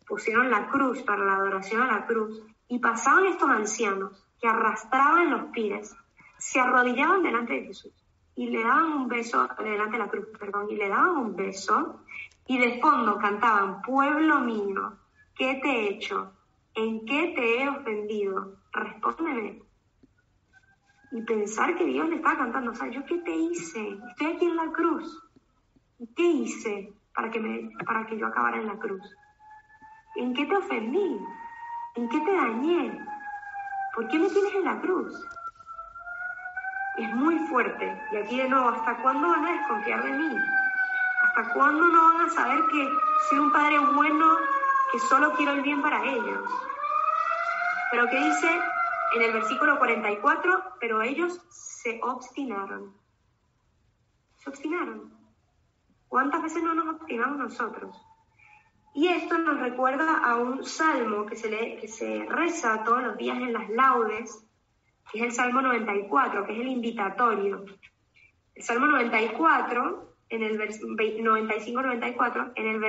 pusieron la cruz para la adoración a la cruz y pasaban estos ancianos que arrastraban los pies, se arrodillaban delante de Jesús y le daban un beso, delante de la cruz, perdón, y le daban un beso y de fondo cantaban: pueblo mío, ¿qué te he hecho? ¿En qué te he ofendido? Respóndeme. Y pensar que Dios le estaba cantando, o sea, ¿yo qué te hice? Estoy aquí en la cruz. ¿Qué hice para que yo acabara en la cruz? ¿En qué te ofendí? ¿En qué te dañé? ¿Por qué me tienes en la cruz? Es muy fuerte. Y aquí de nuevo, ¿hasta cuándo van a desconfiar de mí? ¿Hasta cuándo no van a saber que soy un padre bueno, que solo quiero el bien para ellos? Pero ¿qué dice en el versículo 44? Pero ellos se obstinaron. Se obstinaron. ¿Cuántas veces no nos obstinamos nosotros? Y esto nos recuerda a un salmo que se reza todos los días en las laudes, que es el Salmo 94, que es el invitatorio. El Salmo 94, en el 95-94, en el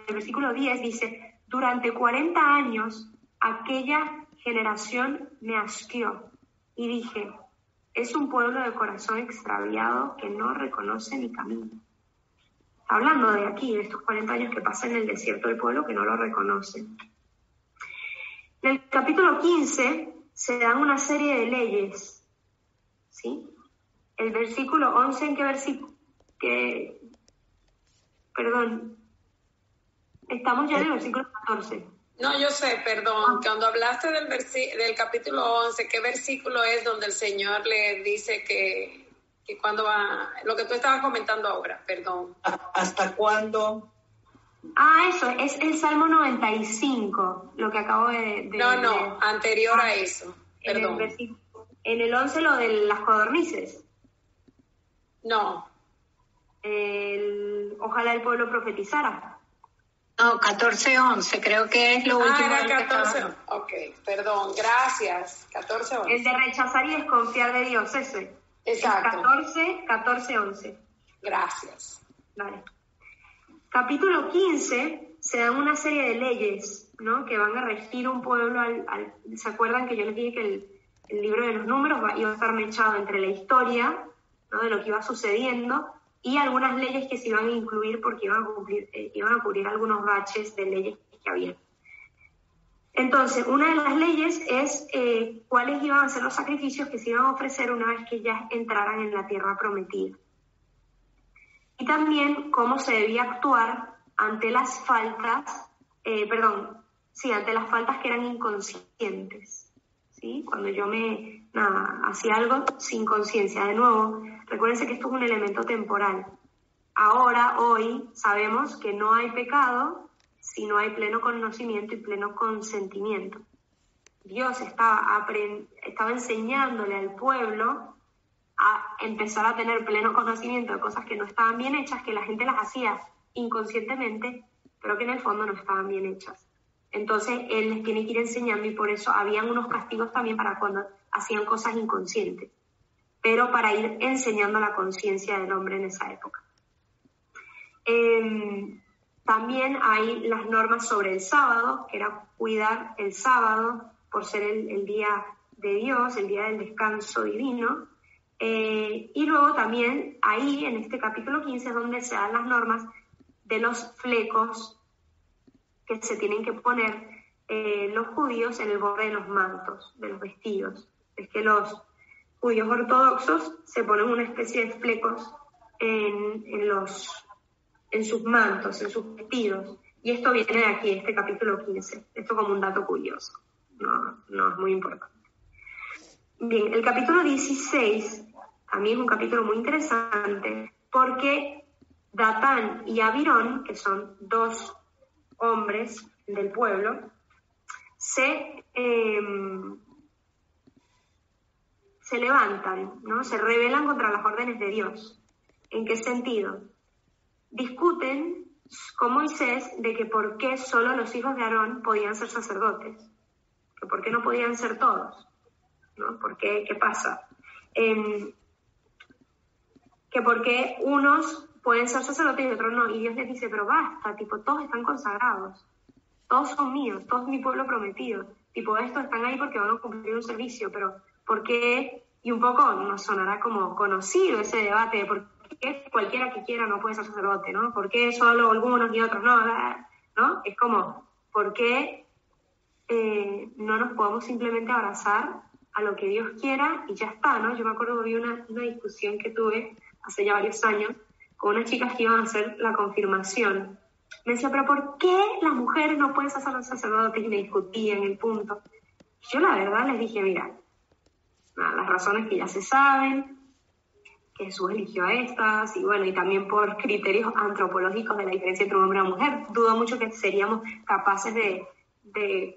versículo 10 dice: durante 40 años aquella generación me asqueó y dije: es un pueblo de corazón extraviado que no reconoce mi camino. Hablando de aquí, de estos 40 años que pasa en el desierto del pueblo que no lo reconoce. En el capítulo 15 se dan una serie de leyes, ¿sí? El versículo 11, ¿en qué versículo? Perdón, estamos ya en el versículo 14. No, yo sé, perdón, cuando hablaste del capítulo 11, ¿qué versículo es donde el Señor le dice que cuando va, lo que tú estabas comentando ahora, perdón? ¿Hasta cuándo? Eso, es el Salmo 95, lo que acabo de No, anterior a eso, perdón. En el 11 lo de las codornices. No. Ojalá el pueblo profetizara. No, 14-11, creo que es lo último. Era 14, ok, perdón, gracias, 14-11. El de rechazar y desconfiar de Dios, ese. Exacto. 14-11. Gracias. Vale. Capítulo 15 se dan una serie de leyes, ¿no? Que van a regir un pueblo ¿se acuerdan que yo les dije que el libro de los números iba a estar mechado entre la historia, ¿no? De lo que iba sucediendo y algunas leyes que se iban a incluir porque iban a cubrir algunos baches de leyes que había. Entonces, una de las leyes es cuáles iban a ser los sacrificios que se iban a ofrecer una vez que ya entraran en la tierra prometida. Y también cómo se debía actuar ante las faltas, ante las faltas que eran inconscientes, ¿sí? Cuando yo hacía algo sin conciencia. De nuevo, recuérdense que esto es un elemento temporal. Hoy, sabemos que no hay pecado si no hay pleno conocimiento y pleno consentimiento. Dios estaba enseñándole al pueblo a empezar a tener pleno conocimiento de cosas que no estaban bien hechas, que la gente las hacía inconscientemente, pero que en el fondo no estaban bien hechas. Entonces, Él les tiene que ir enseñando y por eso habían unos castigos también para cuando hacían cosas inconscientes, pero para ir enseñando la conciencia del hombre en esa época. También hay las normas sobre el sábado, que era cuidar el sábado por ser el día de Dios, el día del descanso divino. Y luego también ahí, en este capítulo 15, es donde se dan las normas de los flecos que se tienen que poner los judíos en el borde de los mantos, de los vestidos. Es que los judíos ortodoxos se ponen una especie de flecos en sus mantos, en sus vestidos. Y esto viene de aquí, este capítulo 15. Esto como un dato curioso. No es muy importante. Bien, el capítulo 16 a mí es un capítulo muy interesante porque Datán y Abirón, que son dos hombres del pueblo, se levantan, ¿no? Se rebelan contra las órdenes de Dios. ¿En qué sentido? Discuten con Moisés de que por qué solo los hijos de Aarón podían ser sacerdotes, que por qué no podían ser todos, ¿no? ¿Por qué? ¿Qué pasa? Que por qué unos pueden ser sacerdotes y otros no, y Dios les dice, pero basta, tipo, todos están consagrados, todos son míos, todos mi pueblo prometido, tipo, estos están ahí porque van a cumplir un servicio, pero ¿por qué? Y un poco nos sonará como conocido ese debate de por qué cualquiera que quiera no puede ser sacerdote, ¿no? ¿Por qué solo algunos y otros no? ¿No? Es como, ¿por qué no nos podemos simplemente abrazar a lo que Dios quiera y ya está, ¿no? Yo me acuerdo que vi una discusión que tuve hace ya varios años con unas chicas que iban a hacer la confirmación. Me decía, pero ¿por qué las mujeres no pueden ser sacerdotes? Y me discutían el punto. Yo la verdad les dije, mira, las razones que ya se saben, que Jesús eligió a estas, y bueno, y también por criterios antropológicos de la diferencia entre un hombre y una mujer. Dudo mucho que seríamos capaces de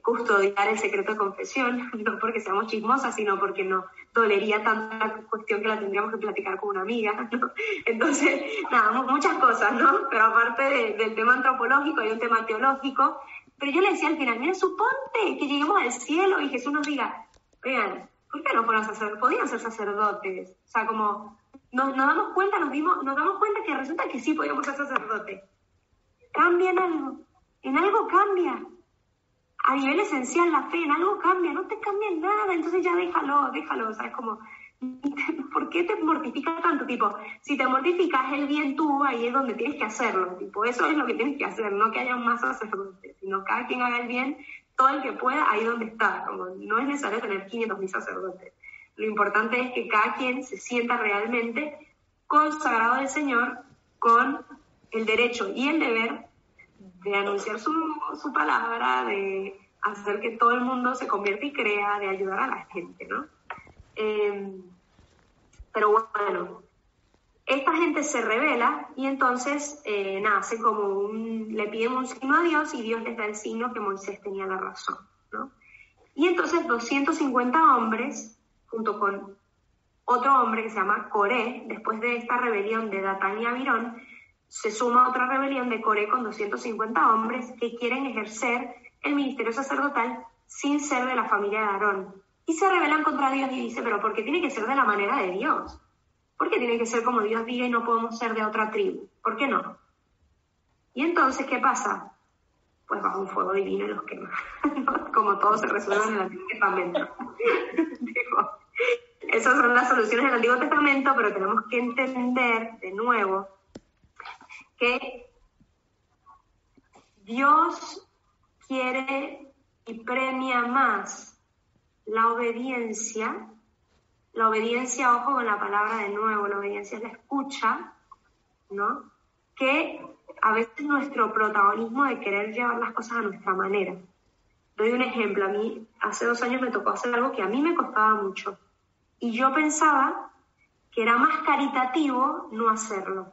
custodiar el secreto de confesión, no porque seamos chismosas, sino porque no dolería tanto la cuestión que la tendríamos que platicar con una amiga, ¿no? Entonces, nada, muchas cosas, ¿no? Pero aparte del tema antropológico, hay un tema teológico. Pero yo le decía al final, mira, suponte que lleguemos al cielo y Jesús nos diga, vean, ¿por qué no fueron sacerdotes? Podían ser sacerdotes. O sea, como nos damos cuenta, nos damos cuenta que resulta que sí podíamos ser sacerdotes. Cambia en algo cambia. A nivel esencial, la fe en algo cambia, no te cambia en nada, entonces ya déjalo, o sea, es como, ¿por qué te mortificas tanto? Tipo, si te mortificas el bien tú, ahí es donde tienes que hacerlo, tipo, eso es lo que tienes que hacer, no que haya más sacerdotes, sino cada quien haga el bien, todo el que pueda, ahí donde está, como no es necesario tener 500.000 sacerdotes, lo importante es que cada quien se sienta realmente consagrado del Señor con el derecho y el deber de anunciar su palabra, de hacer que todo el mundo se convierta y crea, de ayudar a la gente, ¿no? Pero bueno, esta gente se revela y entonces nace como le piden un signo a Dios y Dios les da el signo que Moisés tenía la razón, ¿no? Y entonces 250 hombres, junto con otro hombre que se llama Coré, después de esta rebelión de Datán y Abirón, se suma otra rebelión de Coré con 250 hombres que quieren ejercer el ministerio sacerdotal sin ser de la familia de Aarón. Y se rebelan contra Dios y dicen, pero ¿por qué tiene que ser de la manera de Dios? ¿Por qué tiene que ser como Dios diga y no podemos ser de otra tribu? ¿Por qué no? Y entonces, ¿qué pasa? Pues baja un fuego divino y los quema. Como todo se resuelve en el Antiguo Testamento. Esas son las soluciones del Antiguo Testamento, pero tenemos que entender de nuevo que Dios quiere y premia más la obediencia, ojo con la palabra de nuevo, la obediencia es la escucha, ¿no? Que a veces nuestro protagonismo de querer llevar las cosas a nuestra manera. Doy un ejemplo, a mí hace 2 años me tocó hacer algo que a mí me costaba mucho y yo pensaba que era más caritativo no hacerlo,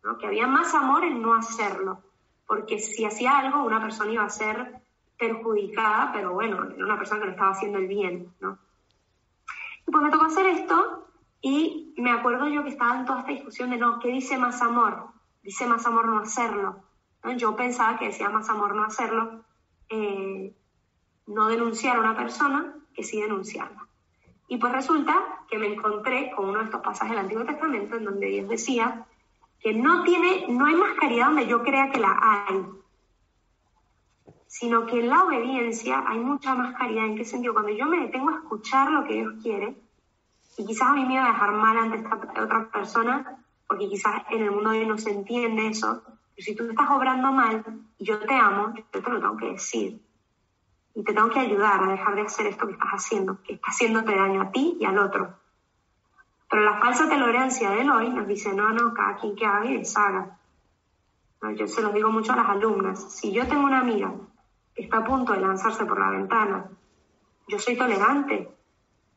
¿no? Que había más amor en no hacerlo, porque si hacía algo una persona iba a ser perjudicada, pero bueno, era una persona que no estaba haciendo el bien, ¿no? Y pues me tocó hacer esto y me acuerdo yo que estaba en toda esta discusión de no, ¿qué dice más amor? Dice más amor no hacerlo, ¿no? Yo pensaba que decía más amor no hacerlo, no denunciar a una persona que sí denunciarla. Y pues resulta que me encontré con uno de estos pasajes del Antiguo Testamento en donde Dios decía que no hay más caridad donde yo crea que la hay, sino que en la obediencia hay mucha más caridad. ¿En qué sentido? Cuando yo me detengo a escuchar lo que Dios quiere, y quizás a mí me iba a dejar mal ante esta otra persona, porque quizás en el mundo de hoy no se entiende eso, Si tú estás obrando mal y yo te amo, yo te lo tengo que decir. Y te tengo que ayudar a dejar de hacer esto que estás haciendo, que está haciéndote daño a ti y al otro. Pero la falsa tolerancia de Eloy nos dice, no, cada quien que haga y deshaga. ¿No? Yo se lo digo mucho a las alumnas. Si yo tengo una amiga que está a punto de lanzarse por la ventana, yo soy tolerante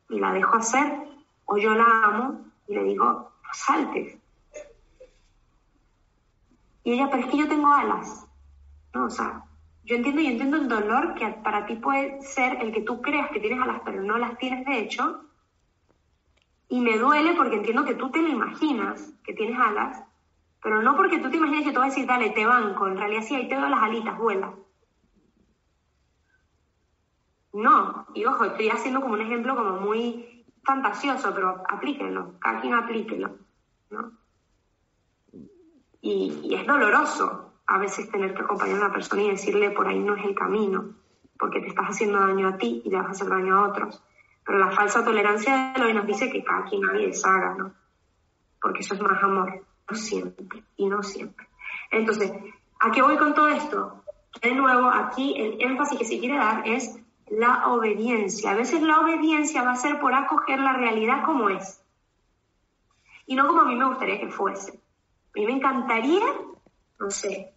y la dejo hacer, o yo la amo y le digo, no saltes. Y ella, pero es que yo tengo alas. No, o sea, yo entiendo el dolor que para ti puede ser el que tú creas que tienes alas, pero no las tienes de hecho. Y me duele porque entiendo que tú te lo imaginas, que tienes alas, pero no porque tú te imaginas que te voy a decir, dale, te banco. En realidad sí, ahí te doy las alitas, vuela. No, y ojo, estoy haciendo como un ejemplo como muy fantasioso, pero aplíquenlo, cada quien aplíquenlo, ¿no? Y es doloroso a veces tener que acompañar a una persona y decirle por ahí no es el camino, porque te estás haciendo daño a ti y le vas a hacer daño a otros. Pero la falsa tolerancia de hoy nos dice que cada quien haga y deshaga, ¿no? Porque eso es más amor, no siempre, y no siempre. Entonces, ¿a qué voy con todo esto? De nuevo, aquí el énfasis que se quiere dar es la obediencia. A veces la obediencia va a ser por acoger la realidad como es, y no como a mí me gustaría que fuese. A mí me encantaría, no sé,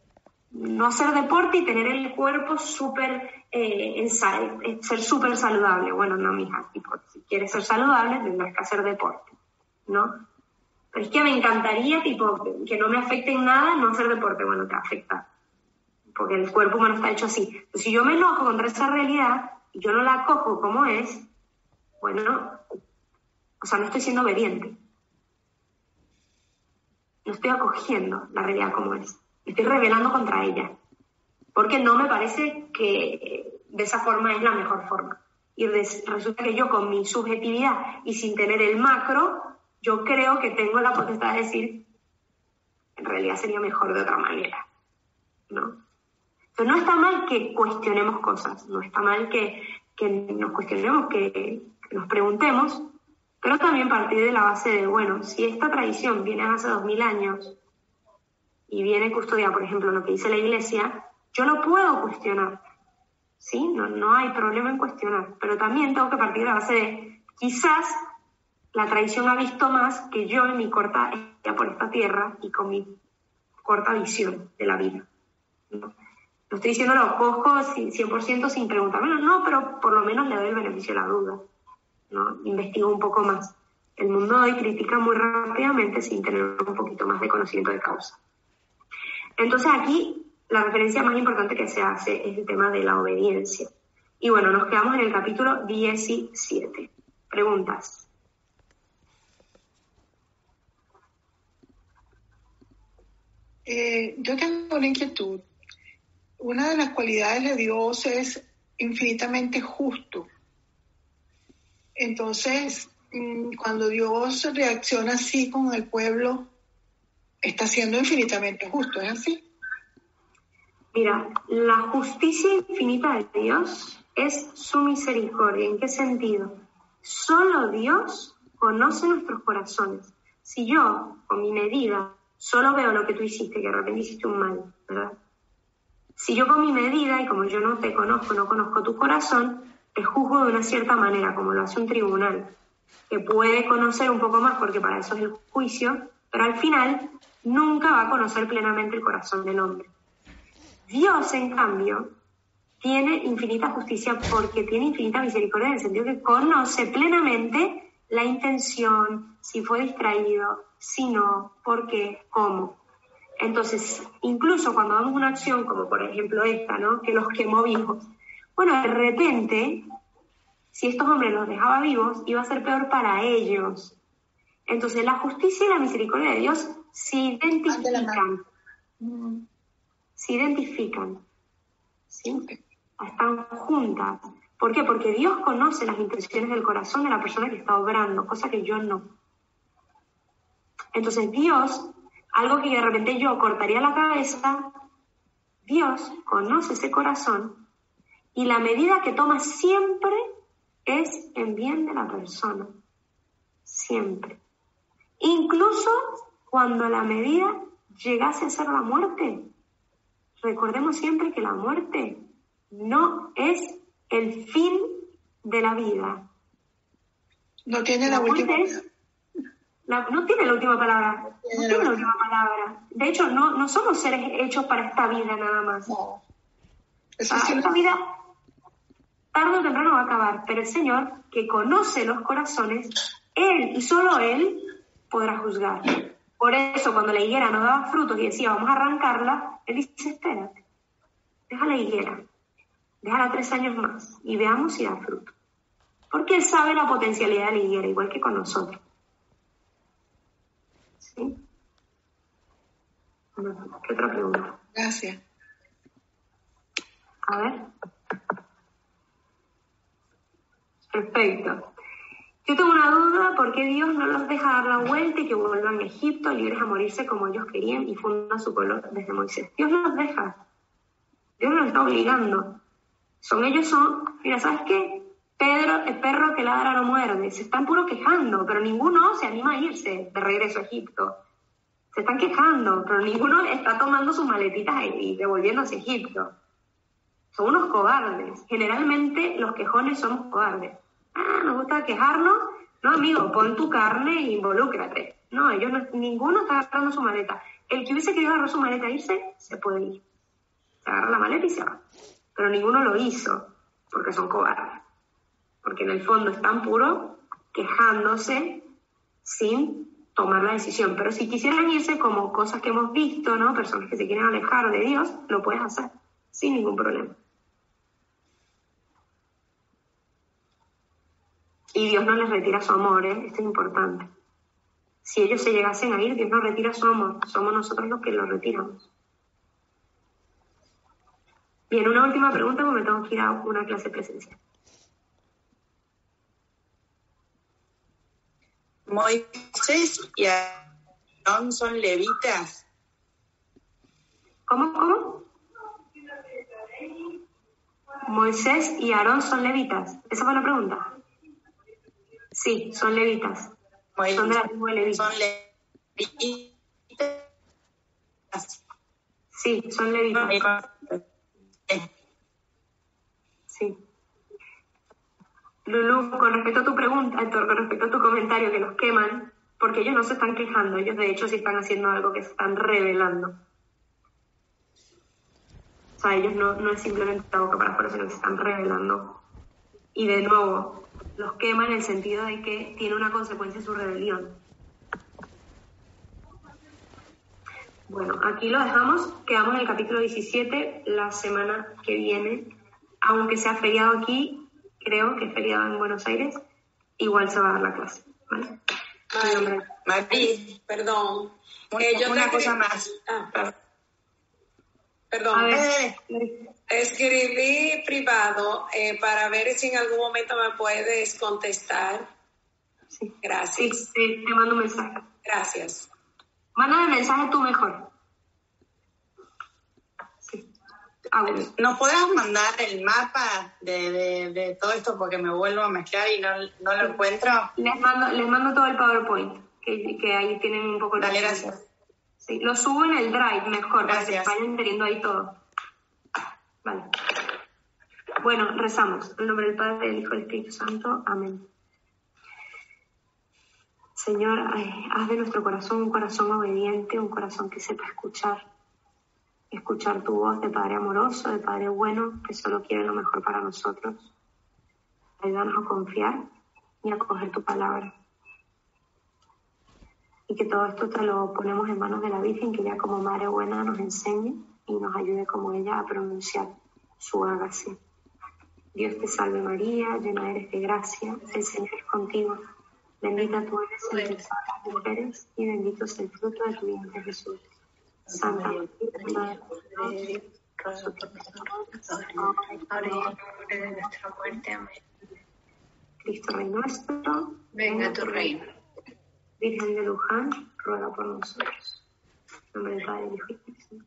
no hacer deporte y tener el cuerpo súper, ser súper saludable. Bueno, no, mija, tipo, si quieres ser saludable tendrás que hacer deporte, ¿no? Pero es que me encantaría, tipo, que no me afecte en nada no hacer deporte. Bueno, te afecta, porque el cuerpo humano está hecho así. Entonces, si yo me enojo contra esa realidad y yo no la acojo como es, bueno, o sea, no estoy siendo obediente. No estoy acogiendo la realidad como es. Me estoy rebelando contra ella. Porque no me parece que de esa forma es la mejor forma. Y resulta que yo con mi subjetividad y sin tener el macro, yo creo que tengo la potestad de decir, en realidad sería mejor de otra manera, ¿no? Entonces no está mal que cuestionemos cosas, no está mal que nos cuestionemos, que nos preguntemos, pero también partir de la base de, bueno, si esta tradición viene hace 2000 años y viene custodiada, por ejemplo, lo que dice la Iglesia, yo lo puedo cuestionar, ¿sí? No hay problema en cuestionar, pero también tengo que partir de la base de, quizás la tradición ha visto más que yo en mi corta estadía por esta tierra y con mi corta visión de la vida, ¿no? No estoy diciendo lo cojo 100% sin preguntarme, no, pero por lo menos le doy el beneficio de la duda, ¿no? Investigo un poco más. El mundo hoy critica muy rápidamente sin tener un poquito más de conocimiento de causa. Entonces aquí la referencia más importante que se hace es el tema de la obediencia. Y bueno, nos quedamos en el capítulo 17. Preguntas. Yo tengo una inquietud. Una de las cualidades de Dios es infinitamente justo. Entonces, cuando Dios reacciona así con el pueblo, está siendo infinitamente justo, ¿es así? Mira, la justicia infinita de Dios es su misericordia. ¿En qué sentido? Solo Dios conoce nuestros corazones. Si yo, con mi medida, solo veo lo que tú hiciste, que de repente hiciste un mal, ¿verdad? Si yo con mi medida, y como yo no te conozco, no conozco tu corazón, te juzgo de una cierta manera, como lo hace un tribunal, que puede conocer un poco más, porque para eso es el juicio, pero al final nunca va a conocer plenamente el corazón del hombre. Dios, en cambio, tiene infinita justicia porque tiene infinita misericordia en el sentido que conoce plenamente la intención, si fue distraído, si no, por qué, cómo. Entonces, incluso cuando damos una acción, como por ejemplo esta, ¿no? Que los quemó vivos. Bueno, de repente, si estos hombres los dejaba vivos, iba a ser peor para ellos. Entonces, la justicia y la misericordia de Dios se identifican. Se identifican. ¿Sí? Están juntas. ¿Por qué? Porque Dios conoce las intenciones del corazón de la persona que está obrando, cosa que yo no. Entonces, Dios, algo que de repente yo cortaría la cabeza, Dios conoce ese corazón y la medida que toma siempre es en bien de la persona. Siempre. Incluso cuando la medida llegase a ser la muerte, recordemos siempre que la muerte no es el fin de la vida. No tiene la última palabra. No tiene la última palabra. No tiene la última palabra. De hecho, no somos seres hechos para esta vida nada más. No. Esta vida tarde o temprano va a acabar, pero el Señor, que conoce los corazones, Él y solo Él podrá juzgar. Por eso, cuando la higuera no daba frutos y decía, vamos a arrancarla, Él dice, espérate, deja la higuera, déjala 3 años más y veamos si da fruto. Porque Él sabe la potencialidad de la higuera, igual que con nosotros. ¿Sí? ¿Qué otra pregunta? Gracias. A ver. Perfecto. Yo tengo una duda, ¿por qué Dios no los deja dar la vuelta y que vuelvan a Egipto, libres a morirse como ellos querían y fundan su pueblo desde Moisés? Dios no los deja. Dios no los está obligando. Mira, ¿sabes qué? Pedro, el perro que ladra no muerde. Se están puro quejando, pero ninguno se anima a irse de regreso a Egipto. Se están quejando, pero ninguno está tomando sus maletitas y devolviéndose a Egipto. Son unos cobardes. Generalmente los quejones somos cobardes. Nos gusta quejarnos. No, amigo, pon tu carne e involúcrate. No, ninguno está agarrando su maleta. El que hubiese querido agarrar su maleta e irse, se puede ir. Se agarra la maleta y se va. Pero ninguno lo hizo, porque son cobardes. Porque en el fondo están puro quejándose sin tomar la decisión. Pero si quisieran irse como cosas que hemos visto, ¿no? Personas que se quieren alejar de Dios, lo puedes hacer sin ningún problema. Y Dios no les retira su amor, ¿eh? Esto es importante. Si ellos se llegasen a ir, Dios no retira su amor. Somos nosotros los que lo retiramos. Bien, una última pregunta porque me tengo que ir a una clase presencial. Moisés y Aarón son levitas. ¿Cómo? Moisés y Aarón son levitas. ¿Esa fue la pregunta? Sí, son levitas. Son de la tribu de Leví. Son levitas. Sí, son levitas. Sí. Lulú, con respecto a tu pregunta, con respecto a tu comentario que los queman, porque ellos no se están quejando, ellos de hecho sí están haciendo algo que se están revelando. O sea, ellos no es simplemente la boca para afuera, sino que se están revelando. Y de nuevo, los queman en el sentido de que tiene una consecuencia su rebelión. Bueno, aquí lo dejamos, quedamos en el capítulo 17 la semana que viene. Aunque sea feriado aquí, creo que es feriado en Buenos Aires, igual se va a dar la clase, ¿vale? Mari, perdón. Una cosa más. Perdón. A ver. Escribí privado para ver si en algún momento me puedes contestar. Sí. Gracias. Sí, te mando un mensaje. Gracias. Mándame el mensaje tú mejor. Sí. ¿Nos podrás mandar el mapa de todo esto? Porque me vuelvo a mezclar y no lo encuentro. Les mando todo el PowerPoint, que ahí tienen un poco... Dale, gracias. Sí, lo subo en el Drive mejor, Gracias. para que vayan teniendo ahí todo. Vale. Bueno, rezamos. En nombre del Padre, del Hijo y del Espíritu Santo. Amén. Señor, haz de nuestro corazón un corazón obediente, un corazón que sepa escuchar tu voz de Padre amoroso, de Padre bueno, que solo quiere lo mejor para nosotros. Ayúdanos a confiar y a acoger tu palabra. Y que todo esto te lo ponemos en manos de la Virgen, que ella como Madre buena nos enseñe y nos ayude como ella a pronunciar su hágase. Dios te salve María, llena eres de gracia, el Señor es contigo. Bendita tú eres entre todas las mujeres y bendito es el fruto de tu vientre Jesús. Santa María, Madre de Dios, ahora y en la hora de nuestra muerte. Amén. Cristo Rey nuestro, venga a tu reino. Virgen de Luján, ruega por nosotros. En nombre del Padre, del Hijo y del Espíritu Santo.